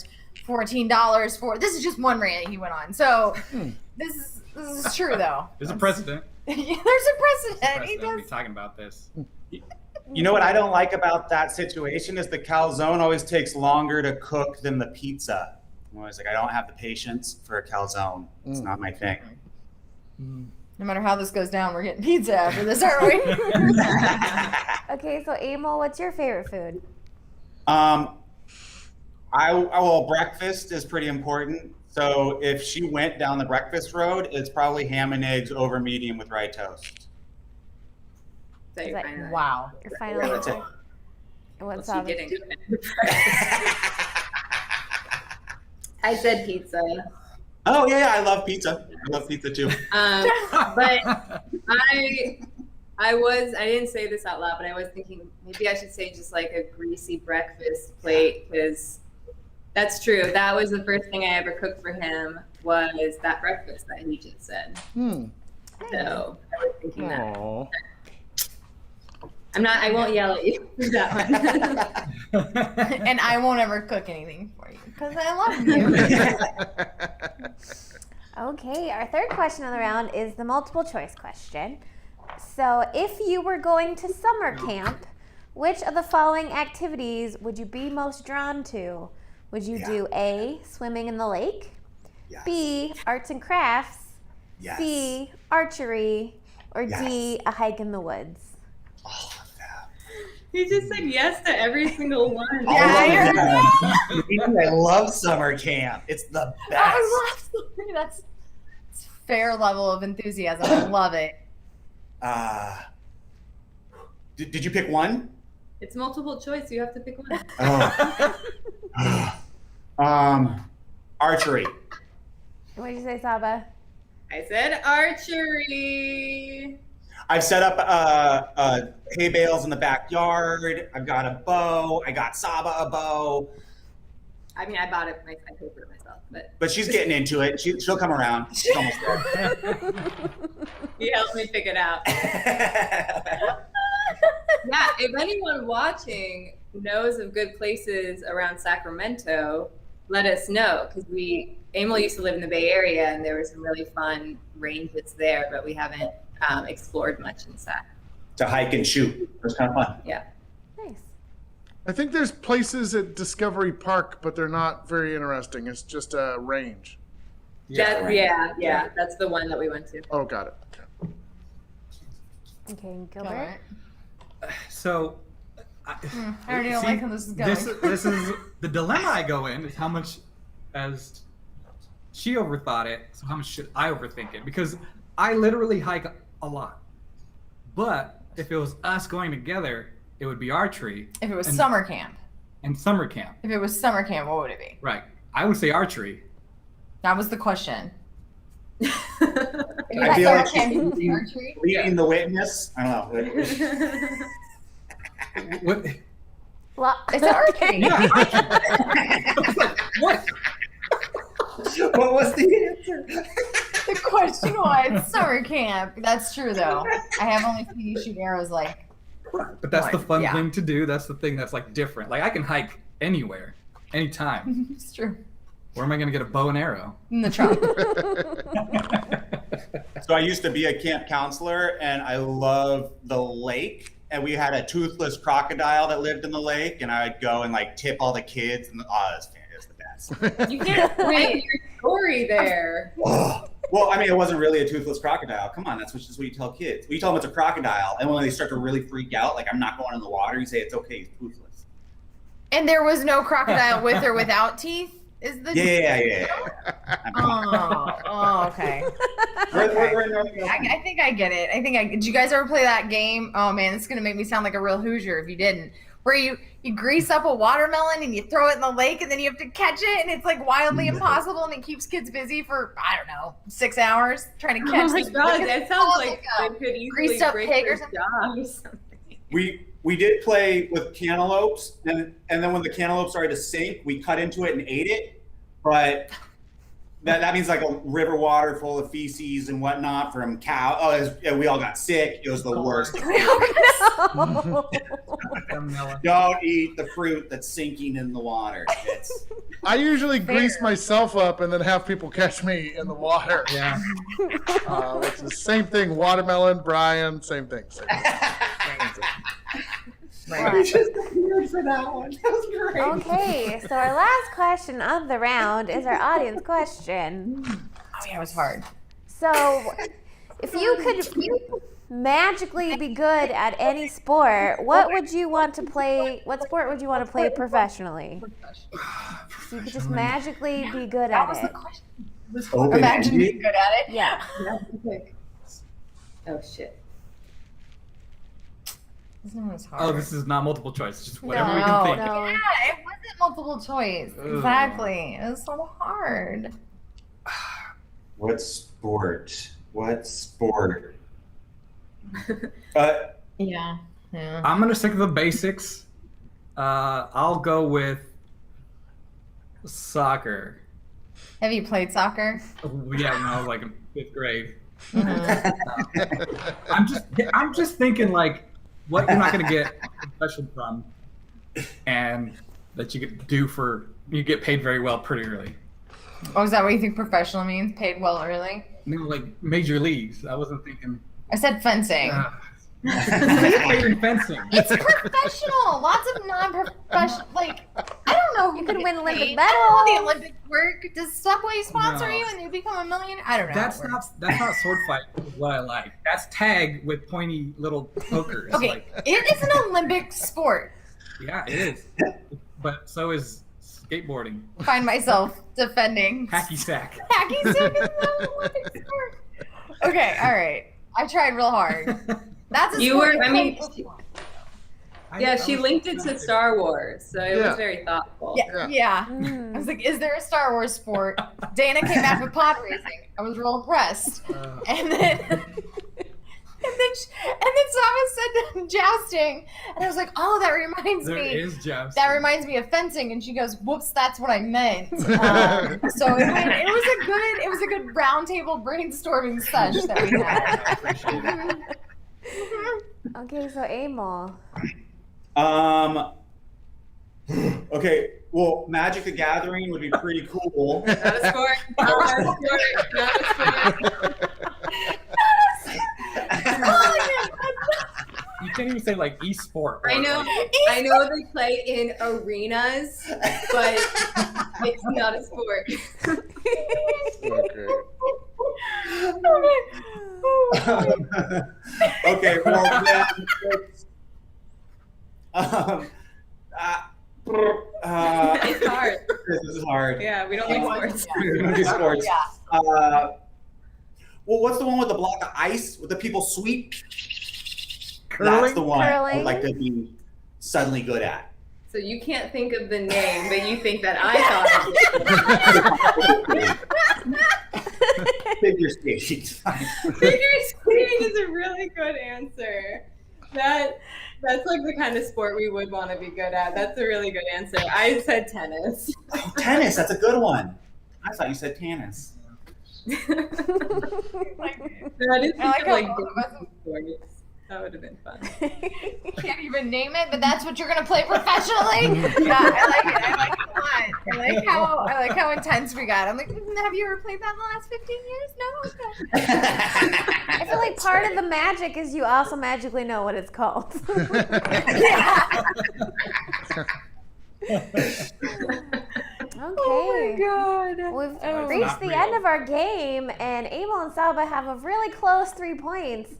[SPEAKER 5] $14 for. This is just one rant he went on. So this is true though.
[SPEAKER 6] There's a precedent.
[SPEAKER 5] Yeah, there's a precedent. He
[SPEAKER 6] We'll be
[SPEAKER 5] does.
[SPEAKER 6] talking about this.
[SPEAKER 2] You know what I don't like about that situation is the calzone always takes longer to cook than the pizza. I'm always like, I don't have the patience for a calzone. It's not my thing.
[SPEAKER 5] No matter how this goes down, we're getting pizza after this, aren't we?
[SPEAKER 1] Okay, so Emiel, what's your favorite food?
[SPEAKER 2] Well, breakfast is pretty important. So if she went down the breakfast road, it's probably ham and eggs over medium with rye toast.
[SPEAKER 3] So you're
[SPEAKER 1] Is that-
[SPEAKER 3] fine with
[SPEAKER 5] Wow.
[SPEAKER 1] You're finally.
[SPEAKER 2] That's it.
[SPEAKER 1] What's
[SPEAKER 3] Well,
[SPEAKER 1] up?
[SPEAKER 3] she didn't do it. I said pizza.
[SPEAKER 2] Oh yeah, I love pizza. I love pizza too.
[SPEAKER 3] But I didn't say this out loud, but I was thinking maybe I should say just like a greasy breakfast plate, because that's true. That was the first thing I ever cooked for him, was that breakfast that he just said. So I was thinking that.
[SPEAKER 4] Aw.
[SPEAKER 3] I won't yell at you for that one.
[SPEAKER 5] And I won't ever cook anything for you because I love you.
[SPEAKER 1] Okay, our third question on the round is the multiple choice question. So, if you were going to summer camp, which of the following activities would you be most drawn to? Would you do A, swimming in the lake,
[SPEAKER 2] Yes.
[SPEAKER 1] B, arts and crafts,
[SPEAKER 2] Yes.
[SPEAKER 1] C, archery, or D, a hike in the woods?
[SPEAKER 2] All of them.
[SPEAKER 3] He just said yes to every single one.
[SPEAKER 2] All
[SPEAKER 5] Yeah,
[SPEAKER 2] of them. I love summer camp. It's the best.
[SPEAKER 5] I love swimming. That's fair level of enthusiasm. I love it.
[SPEAKER 2] Did you pick one?
[SPEAKER 3] It's multiple choice. You have to pick one.
[SPEAKER 2] Archery.
[SPEAKER 1] What did you say, Saba?
[SPEAKER 3] I said archery.
[SPEAKER 2] I've set up hay bales in the backyard. I've got a bow. I got Saba a bow.
[SPEAKER 3] I mean, I bought it. I paid for it myself,
[SPEAKER 2] But she's getting into it. She'll come around. She's almost there.
[SPEAKER 3] he helped me pick it out. Yeah, if anyone watching knows of good places around Sacramento, let us know, because Emiel used to live in the Bay Area, and there were some really fun ranges there, but we haven't explored much in Sac.
[SPEAKER 2] To hike and shoot. It was kind of fun.
[SPEAKER 3] Yeah.
[SPEAKER 1] Nice.
[SPEAKER 4] I think there's places at Discovery Park, but they're not very interesting. It's just a range.
[SPEAKER 3] Yeah, that's the one that we went to.
[SPEAKER 4] Oh, got it.
[SPEAKER 1] Okay,
[SPEAKER 5] All
[SPEAKER 1] Gilbert.
[SPEAKER 5] right.
[SPEAKER 6] So,
[SPEAKER 5] I already don't like how this is going.
[SPEAKER 6] This is the dilemma I go in, is how much, as she overthought it, so how much should I overthink it? Because I literally hike a lot. But if it was us going together, it would be archery.
[SPEAKER 5] If it was
[SPEAKER 6] and-
[SPEAKER 5] summer camp.
[SPEAKER 6] And summer camp.
[SPEAKER 5] If it was summer camp, what would it be?
[SPEAKER 6] Right. I would say archery.
[SPEAKER 5] That was the question. If you
[SPEAKER 2] I
[SPEAKER 5] had
[SPEAKER 2] feel
[SPEAKER 5] summer
[SPEAKER 2] like
[SPEAKER 5] camp,
[SPEAKER 2] she's
[SPEAKER 5] it would be archery?
[SPEAKER 2] leading the witness. I don't know.
[SPEAKER 6] What?
[SPEAKER 1] Well,
[SPEAKER 5] It's archery.
[SPEAKER 6] Yeah, archery. What?
[SPEAKER 2] What was the answer?
[SPEAKER 5] The question was summer camp. That's true, though. I have only seen you shoot arrows like.
[SPEAKER 6] But that's the fun
[SPEAKER 5] Yeah.
[SPEAKER 6] thing to do. That's the thing that's like different. Like I can hike anywhere, anytime.
[SPEAKER 5] It's true.
[SPEAKER 6] Where am I going to get a bow and arrow?
[SPEAKER 5] In the trunk.
[SPEAKER 2] So I used to be a camp counselor, and I love the lake. And we had a toothless crocodile that lived in the lake, and I would go and like tip all the kids, and it's the best.
[SPEAKER 3] You can't wait your story there.
[SPEAKER 2] Oh. Well, I mean, it wasn't really a toothless crocodile. Come on, that's just what you tell kids. You tell them it's a crocodile, and when they start to really freak out, like I'm not going in the water, you say it's okay, he's toothless.
[SPEAKER 5] And there was no crocodile with or without teeth? Is the
[SPEAKER 2] Yeah.
[SPEAKER 5] Oh, okay.
[SPEAKER 2] We're in North Carolina.
[SPEAKER 5] I think I get it. Did you guys ever play that game? Oh man, this is gonna make me sound like a real Hoosier if you didn't. Where you grease up a watermelon and you throw it in the lake and then you have to catch it, and it's like wildly impossible, and it keeps kids busy for I don't know 6 hours trying to catch.
[SPEAKER 3] Oh my
[SPEAKER 5] this-
[SPEAKER 3] god,
[SPEAKER 5] because
[SPEAKER 3] that
[SPEAKER 5] it's
[SPEAKER 3] sounds
[SPEAKER 5] all
[SPEAKER 3] like
[SPEAKER 5] a
[SPEAKER 3] it could easily
[SPEAKER 5] greased up
[SPEAKER 3] break
[SPEAKER 5] pig or
[SPEAKER 3] their
[SPEAKER 5] something.
[SPEAKER 3] jaw or something.
[SPEAKER 2] We did play with cantaloupes, and then when the cantaloupe started to sink, we cut into it and ate it. But That means like a river water full of feces and whatnot from cow. We all got sick. It was the worst. Don't eat the fruit that's sinking in the water.
[SPEAKER 4] I usually grease myself up and then have people catch me in the water.
[SPEAKER 6] Yeah.
[SPEAKER 4] Which is the same thing. Watermelon, Brian, same thing.
[SPEAKER 2] We just appeared for that one. That was great.
[SPEAKER 1] Okay, so our last question of the round is our audience question.
[SPEAKER 5] Oh yeah, it was hard.
[SPEAKER 1] So, if you could magically be good at any sport, what would you want to play? What sport would you want to play professionally? So you could just magically be good
[SPEAKER 5] That
[SPEAKER 1] at
[SPEAKER 5] was
[SPEAKER 1] it.
[SPEAKER 5] the question. Imagine being good at it.
[SPEAKER 1] Yeah.
[SPEAKER 3] Oh shit.
[SPEAKER 5] This one was hard.
[SPEAKER 6] Oh, this is not multiple choice. Just whatever we
[SPEAKER 5] No,
[SPEAKER 6] can think.
[SPEAKER 1] no.
[SPEAKER 5] Yeah, it wasn't multiple choice. Exactly. It was so hard.
[SPEAKER 2] What sport?
[SPEAKER 5] Yeah.
[SPEAKER 6] I'm gonna stick to the basics. I'll go with soccer.
[SPEAKER 5] Have you played soccer?
[SPEAKER 6] Yeah, when I was like in 5th grade. I'm just thinking like what you're not gonna get profession from, and that you get paid very well pretty early.
[SPEAKER 5] Oh, is that what you think professional means? Paid well early?
[SPEAKER 6] You know, like major leagues. I wasn't thinking.
[SPEAKER 5] I said fencing.
[SPEAKER 6] Player in fencing.
[SPEAKER 5] It's professional. Lots of non-professional. Like, I don't know.
[SPEAKER 1] You could win Olympic
[SPEAKER 5] I don't know how the
[SPEAKER 1] medals.
[SPEAKER 5] Olympics work. Does Subway sponsor
[SPEAKER 6] No.
[SPEAKER 5] you and you become a millionaire? I don't know.
[SPEAKER 6] That's not sword fight. Is what I like. That's tag with pointy little pokers.
[SPEAKER 5] Okay,
[SPEAKER 6] Like,
[SPEAKER 5] it is an Olympic sport.
[SPEAKER 6] yeah, it is. But so is skateboarding.
[SPEAKER 5] Find myself defending.
[SPEAKER 6] Hacky sack.
[SPEAKER 5] Hacky sack is not an Olympic sport. Okay, all right. I tried real hard. That's a
[SPEAKER 3] You
[SPEAKER 5] sport.
[SPEAKER 3] were- I mean,
[SPEAKER 6] I
[SPEAKER 3] she
[SPEAKER 6] was
[SPEAKER 3] linked it to
[SPEAKER 6] trying
[SPEAKER 3] Star Wars, so it
[SPEAKER 4] Yeah.
[SPEAKER 3] was very thoughtful.
[SPEAKER 5] Yeah. I
[SPEAKER 1] Mm.
[SPEAKER 5] was like, is there a Star Wars sport? Dana came back with pod racing. I was real impressed. And then Saba said jousting, and I was like, oh, that reminds
[SPEAKER 6] There
[SPEAKER 5] me.
[SPEAKER 6] is jousting.
[SPEAKER 5] That reminds me of fencing, and she goes, "Whoops, that's what I meant." So it was a good round table brainstorming sesh that we had.
[SPEAKER 6] I appreciate it.
[SPEAKER 1] Okay, so Emiel.
[SPEAKER 2] Okay. Well, Magic the Gathering would be pretty cool.
[SPEAKER 3] Not a sport. Not a sport. Not a sport.
[SPEAKER 6] You can't even say like e-sport. or,
[SPEAKER 3] I know.
[SPEAKER 6] like,
[SPEAKER 3] I know they play in arenas, but it's not a sport.
[SPEAKER 2] Okay. Well, then it's,
[SPEAKER 3] It's hard.
[SPEAKER 2] This is hard.
[SPEAKER 3] Yeah, we don't like sports.
[SPEAKER 2] We don't do sports.
[SPEAKER 5] Yeah.
[SPEAKER 2] Well, what's the one with the block of ice with the people sweep?
[SPEAKER 6] Curling?
[SPEAKER 2] That's the one I
[SPEAKER 1] Curling?
[SPEAKER 2] would like to be suddenly good at.
[SPEAKER 3] So you can't think of the name, but you think that I thought
[SPEAKER 2] Figure skating.
[SPEAKER 3] figure skating is a really good answer. That's like the kind of sport we would want to be good at. That's a really good answer. I said tennis.
[SPEAKER 2] Oh, tennis, that's a good one. I thought you said tennis.
[SPEAKER 3] No, I didn't
[SPEAKER 5] I
[SPEAKER 3] think
[SPEAKER 5] like
[SPEAKER 3] of
[SPEAKER 5] how
[SPEAKER 3] like
[SPEAKER 5] both of us-
[SPEAKER 3] different sports. That would have been fun.
[SPEAKER 5] Can't even name it, but that's what you're gonna play professionally. Yeah, I like it. I like it a lot. I like how intense we got. I'm like, have you ever played that in the last 15 years? No. Okay.
[SPEAKER 1] I feel like part of the magic is you also magically know what it's called. Okay.
[SPEAKER 5] God.
[SPEAKER 1] We've
[SPEAKER 6] It's
[SPEAKER 1] reached
[SPEAKER 6] not
[SPEAKER 1] the
[SPEAKER 6] real.
[SPEAKER 1] end of our game, and Emiel and Saba have a really close 3 points.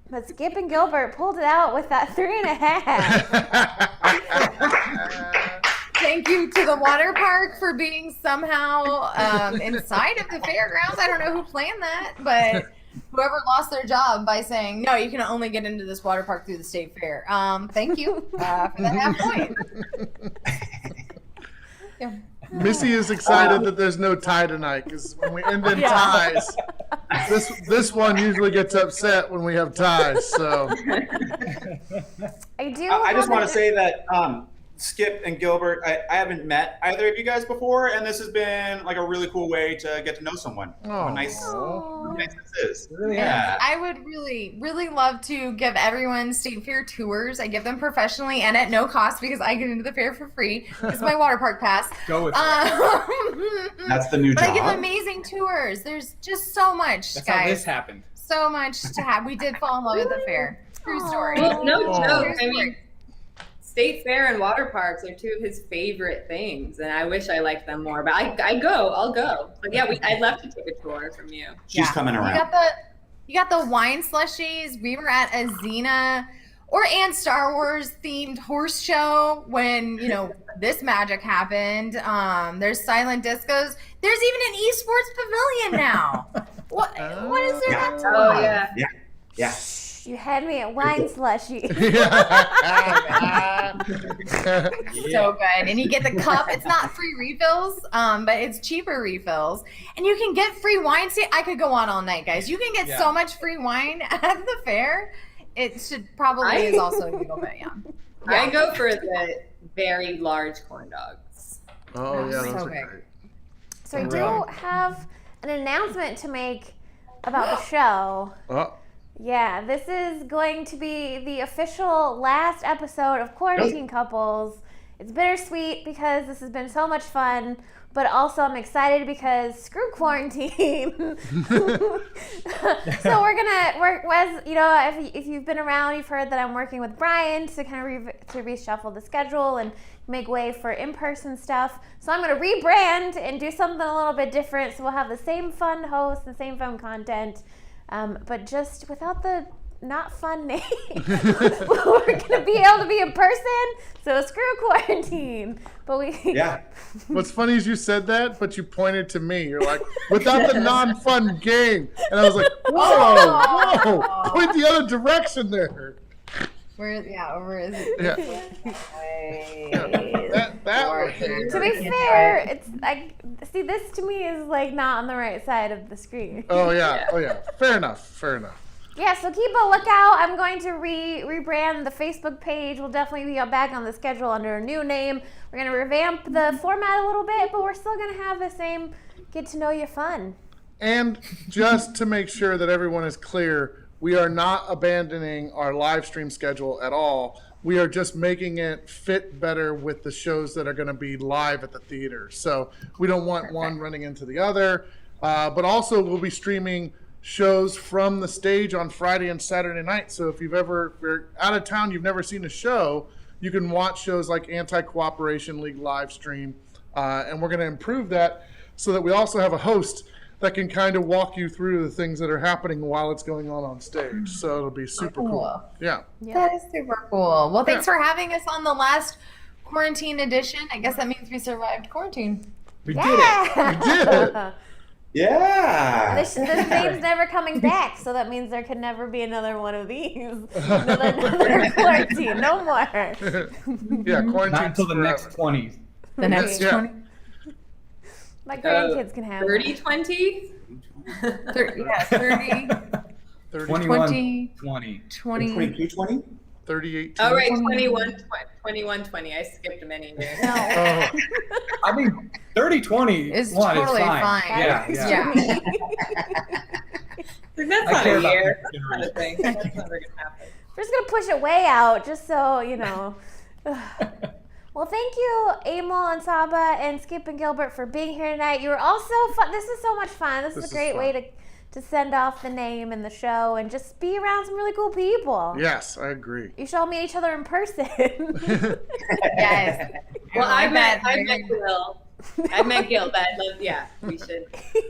[SPEAKER 1] But Skip and Gilbert pulled it out with that 3.5.
[SPEAKER 5] Thank you to the water park for being somehow inside of the fairgrounds. I don't know who planned that, but whoever lost their job by saying, no, you can only get into this water park through the state fair. Thank you for that half point. Yeah.
[SPEAKER 4] Missy is excited that there's no tie tonight because when we end in ties, this one usually gets upset when we have ties. So
[SPEAKER 1] I do.
[SPEAKER 2] I just want
[SPEAKER 1] wanna-
[SPEAKER 2] to say that
[SPEAKER 7] Skip and Gilbert, I haven't met either of you guys before, and this has been like a really cool way to get to know someone. How nice this is. Yeah.
[SPEAKER 5] I would really, really love to give everyone state fair tours. I give them professionally and at no cost because I get into the fair for free. It's my water park pass.
[SPEAKER 6] Go with it.
[SPEAKER 2] That's the new
[SPEAKER 5] but
[SPEAKER 2] job.
[SPEAKER 5] I give amazing tours. There's just so much,
[SPEAKER 6] That's
[SPEAKER 5] guys.
[SPEAKER 6] how this happened.
[SPEAKER 5] So much to have. We did fall in love with the fair. True story.
[SPEAKER 3] Well, no joke.
[SPEAKER 5] True
[SPEAKER 3] I mean,
[SPEAKER 5] story.
[SPEAKER 3] State fair and water parks are two of his favorite things, and I wish I liked them more. But I'll go. But yeah, I'd love to take a tour from you.
[SPEAKER 2] She's coming around.
[SPEAKER 5] You got the wine slushies. We were at a Xena and Star Wars themed horse show when, this magic happened. There's silent discos. There's even an esports pavilion now. What is there not to
[SPEAKER 3] Oh,
[SPEAKER 5] love?
[SPEAKER 3] yeah.
[SPEAKER 2] Yeah.
[SPEAKER 1] You had me at wine slushy.
[SPEAKER 5] So good. And you get the cup. It's not free refills, but it's cheaper refills. And you can get free wine. See, I could go on all night, guys. You can get so much free wine at the fair. It should probably is also legal, but yeah.
[SPEAKER 3] I go for the very large corn dogs.
[SPEAKER 4] Oh, yeah,
[SPEAKER 5] So
[SPEAKER 4] those are
[SPEAKER 5] big.
[SPEAKER 4] great.
[SPEAKER 1] So I do have an announcement to make about the show.
[SPEAKER 4] Oh,
[SPEAKER 1] Yeah, this is going to be the official last episode of Quarantine Couples. It's bittersweet because this has been so much fun, but also I'm excited because screw quarantine. So we're gonna work with, if you've been around, you've heard that I'm working with Brian to kind of to reshuffle the schedule and make way for in-person stuff. So I'm gonna rebrand and do something a little bit different. So we'll have the same fun hosts, the same fun content. But just without the not fun name. We're going to be able to be in person, so screw quarantine. But
[SPEAKER 2] Yeah.
[SPEAKER 4] what's funny is you said that, but you pointed to me. You're like, without the non-fun game. And I was like, whoa, point the other direction there.
[SPEAKER 5] Where is it?
[SPEAKER 4] Yeah. That right there.
[SPEAKER 1] To be fair, it's like, see, this to me is like not on the right side of the screen.
[SPEAKER 4] Oh, yeah. Fair enough.
[SPEAKER 1] Yeah, so keep a lookout. I'm going to rebrand the Facebook page. We'll definitely be back on the schedule under a new name. We're going to revamp the format a little bit, but we're still going to have the same get to know you fun.
[SPEAKER 4] And just to make sure that everyone is clear, we are not abandoning our live stream schedule at all. We are just making it fit better with the shows that are going to be live at the theater. So we don't want one running into the other. But also we'll be streaming shows from the stage on Friday and Saturday night. So if you're out of town, you've never seen a show, you can watch shows like Anti-Cooperation League live stream. And we're going to improve that so that we also have a host that can kind of walk you through the things that are happening while it's going on stage. So it'll be super cool. Yeah.
[SPEAKER 5] That is super cool. Well, thanks for having us on the last quarantine edition. I guess that means we survived quarantine.
[SPEAKER 6] We did it.
[SPEAKER 4] We did it.
[SPEAKER 2] Yeah.
[SPEAKER 1] This name's never coming back, so that means there could never be another one of these. Another quarantine. No more.
[SPEAKER 4] Yeah, quarantine.
[SPEAKER 6] Not until the next 20.
[SPEAKER 5] The next
[SPEAKER 4] Yeah.
[SPEAKER 5] 20.
[SPEAKER 1] My grandkids can have
[SPEAKER 3] 30,
[SPEAKER 1] it.
[SPEAKER 3] 20?
[SPEAKER 5] 30.
[SPEAKER 6] 21,
[SPEAKER 5] 20.
[SPEAKER 6] 20.
[SPEAKER 5] 20.
[SPEAKER 2] 2220?
[SPEAKER 4] 38.
[SPEAKER 3] Oh, right, 21, 20. I skipped many years.
[SPEAKER 1] No.
[SPEAKER 4] Oh,
[SPEAKER 6] I mean, 30, 20
[SPEAKER 5] It's
[SPEAKER 6] one
[SPEAKER 5] totally
[SPEAKER 6] is fine.
[SPEAKER 5] fine.
[SPEAKER 6] Yeah.
[SPEAKER 3] That's
[SPEAKER 6] I
[SPEAKER 3] not
[SPEAKER 6] care
[SPEAKER 3] a
[SPEAKER 6] about
[SPEAKER 3] year.
[SPEAKER 6] the
[SPEAKER 3] That's not a thing. That's never going to happen.
[SPEAKER 1] We're just going to push it way out, just so, Well, thank you, Emiel and Saba and Skip and Gilbert for being here tonight. You were all so fun. This is so much fun. This is a great way to send off the name and the show and just be around some really cool people.
[SPEAKER 4] yes, I agree.
[SPEAKER 1] You should all meet each other in person.
[SPEAKER 5] Yes.
[SPEAKER 3] Well, I met Gil. I met Gil, but we should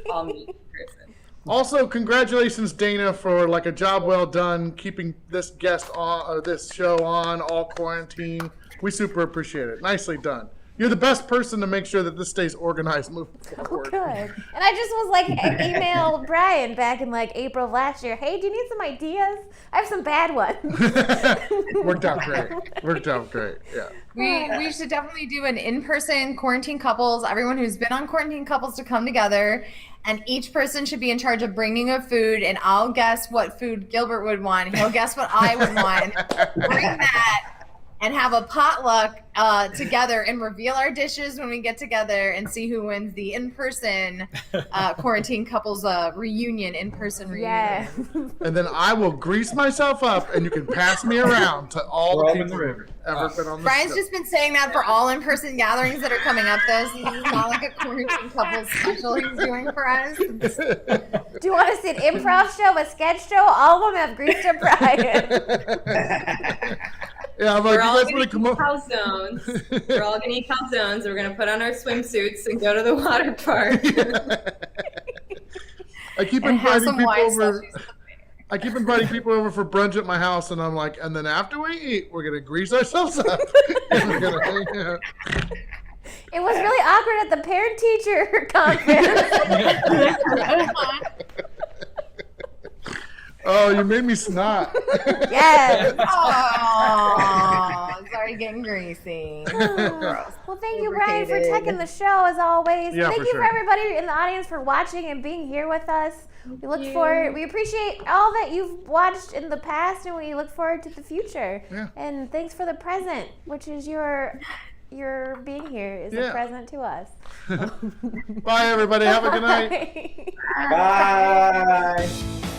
[SPEAKER 3] all meet in person.
[SPEAKER 4] Also, congratulations, Dana, for like a job well done keeping this guest on or this show on all quarantine. We super appreciate it. Nicely done. You're the best person to make sure that this stays organized moving forward.
[SPEAKER 1] Good. And I just was like, email Brian back in like April of last year. Hey, do you need some ideas? I have some bad ones.
[SPEAKER 4] Worked out great. Yeah.
[SPEAKER 5] We should definitely do an in-person quarantine couples. Everyone who's been on quarantine couples to come together, and each person should be in charge of bringing a food. And I'll guess what food Gilbert would want. He'll guess what I would want. Bring that, and have a potluck together and reveal our dishes when we get together and see who wins the in-person quarantine couples reunion, in-person reunion.
[SPEAKER 1] Yeah.
[SPEAKER 4] And then I will grease myself up, and you can pass me around to all the
[SPEAKER 6] Throw 'em in
[SPEAKER 4] people
[SPEAKER 6] the
[SPEAKER 4] who've
[SPEAKER 6] river.
[SPEAKER 4] ever been on the
[SPEAKER 5] Brian's
[SPEAKER 4] show.
[SPEAKER 5] just been saying that for all in-person gatherings that are coming up, though. So this is not like a quarantine couples special he's doing for us.
[SPEAKER 1] Do you want to see an improv show, a sketch show? All of them have greased up Brian.
[SPEAKER 4] Yeah, I'm like,
[SPEAKER 3] We're
[SPEAKER 4] you
[SPEAKER 3] all
[SPEAKER 4] guys
[SPEAKER 3] gonna
[SPEAKER 4] want to come
[SPEAKER 3] eat
[SPEAKER 4] up?
[SPEAKER 3] calzones. We're all gonna eat calzones. We're gonna put on our swimsuits and go to the water park.
[SPEAKER 4] I keep
[SPEAKER 5] And have
[SPEAKER 4] inviting
[SPEAKER 5] some
[SPEAKER 4] people
[SPEAKER 5] wine
[SPEAKER 4] over.
[SPEAKER 5] slushies.
[SPEAKER 4] I keep inviting people over for brunch at my house, and I'm like, and then after we eat, we're gonna grease ourselves up. And we're gonna hang out.
[SPEAKER 1] It was really awkward at the parent-teacher conference.
[SPEAKER 4] Oh, you made me snot.
[SPEAKER 1] Yes.
[SPEAKER 5] Oh, it's already getting greasy.
[SPEAKER 1] Well, thank you, Brian, for
[SPEAKER 5] Lubricated.
[SPEAKER 1] taking the show as always.
[SPEAKER 4] Yeah,
[SPEAKER 1] Thank
[SPEAKER 4] for
[SPEAKER 1] you
[SPEAKER 4] sure.
[SPEAKER 1] for everybody in the audience for watching and being here with us. We look forward. We appreciate all that you've watched in the past, and we look forward to the future.
[SPEAKER 4] Yeah.
[SPEAKER 1] And thanks for the present, which is your being here is a
[SPEAKER 4] Yeah.
[SPEAKER 1] present to us.
[SPEAKER 4] Bye, everybody. Have a good night.
[SPEAKER 1] Bye.
[SPEAKER 7] Bye.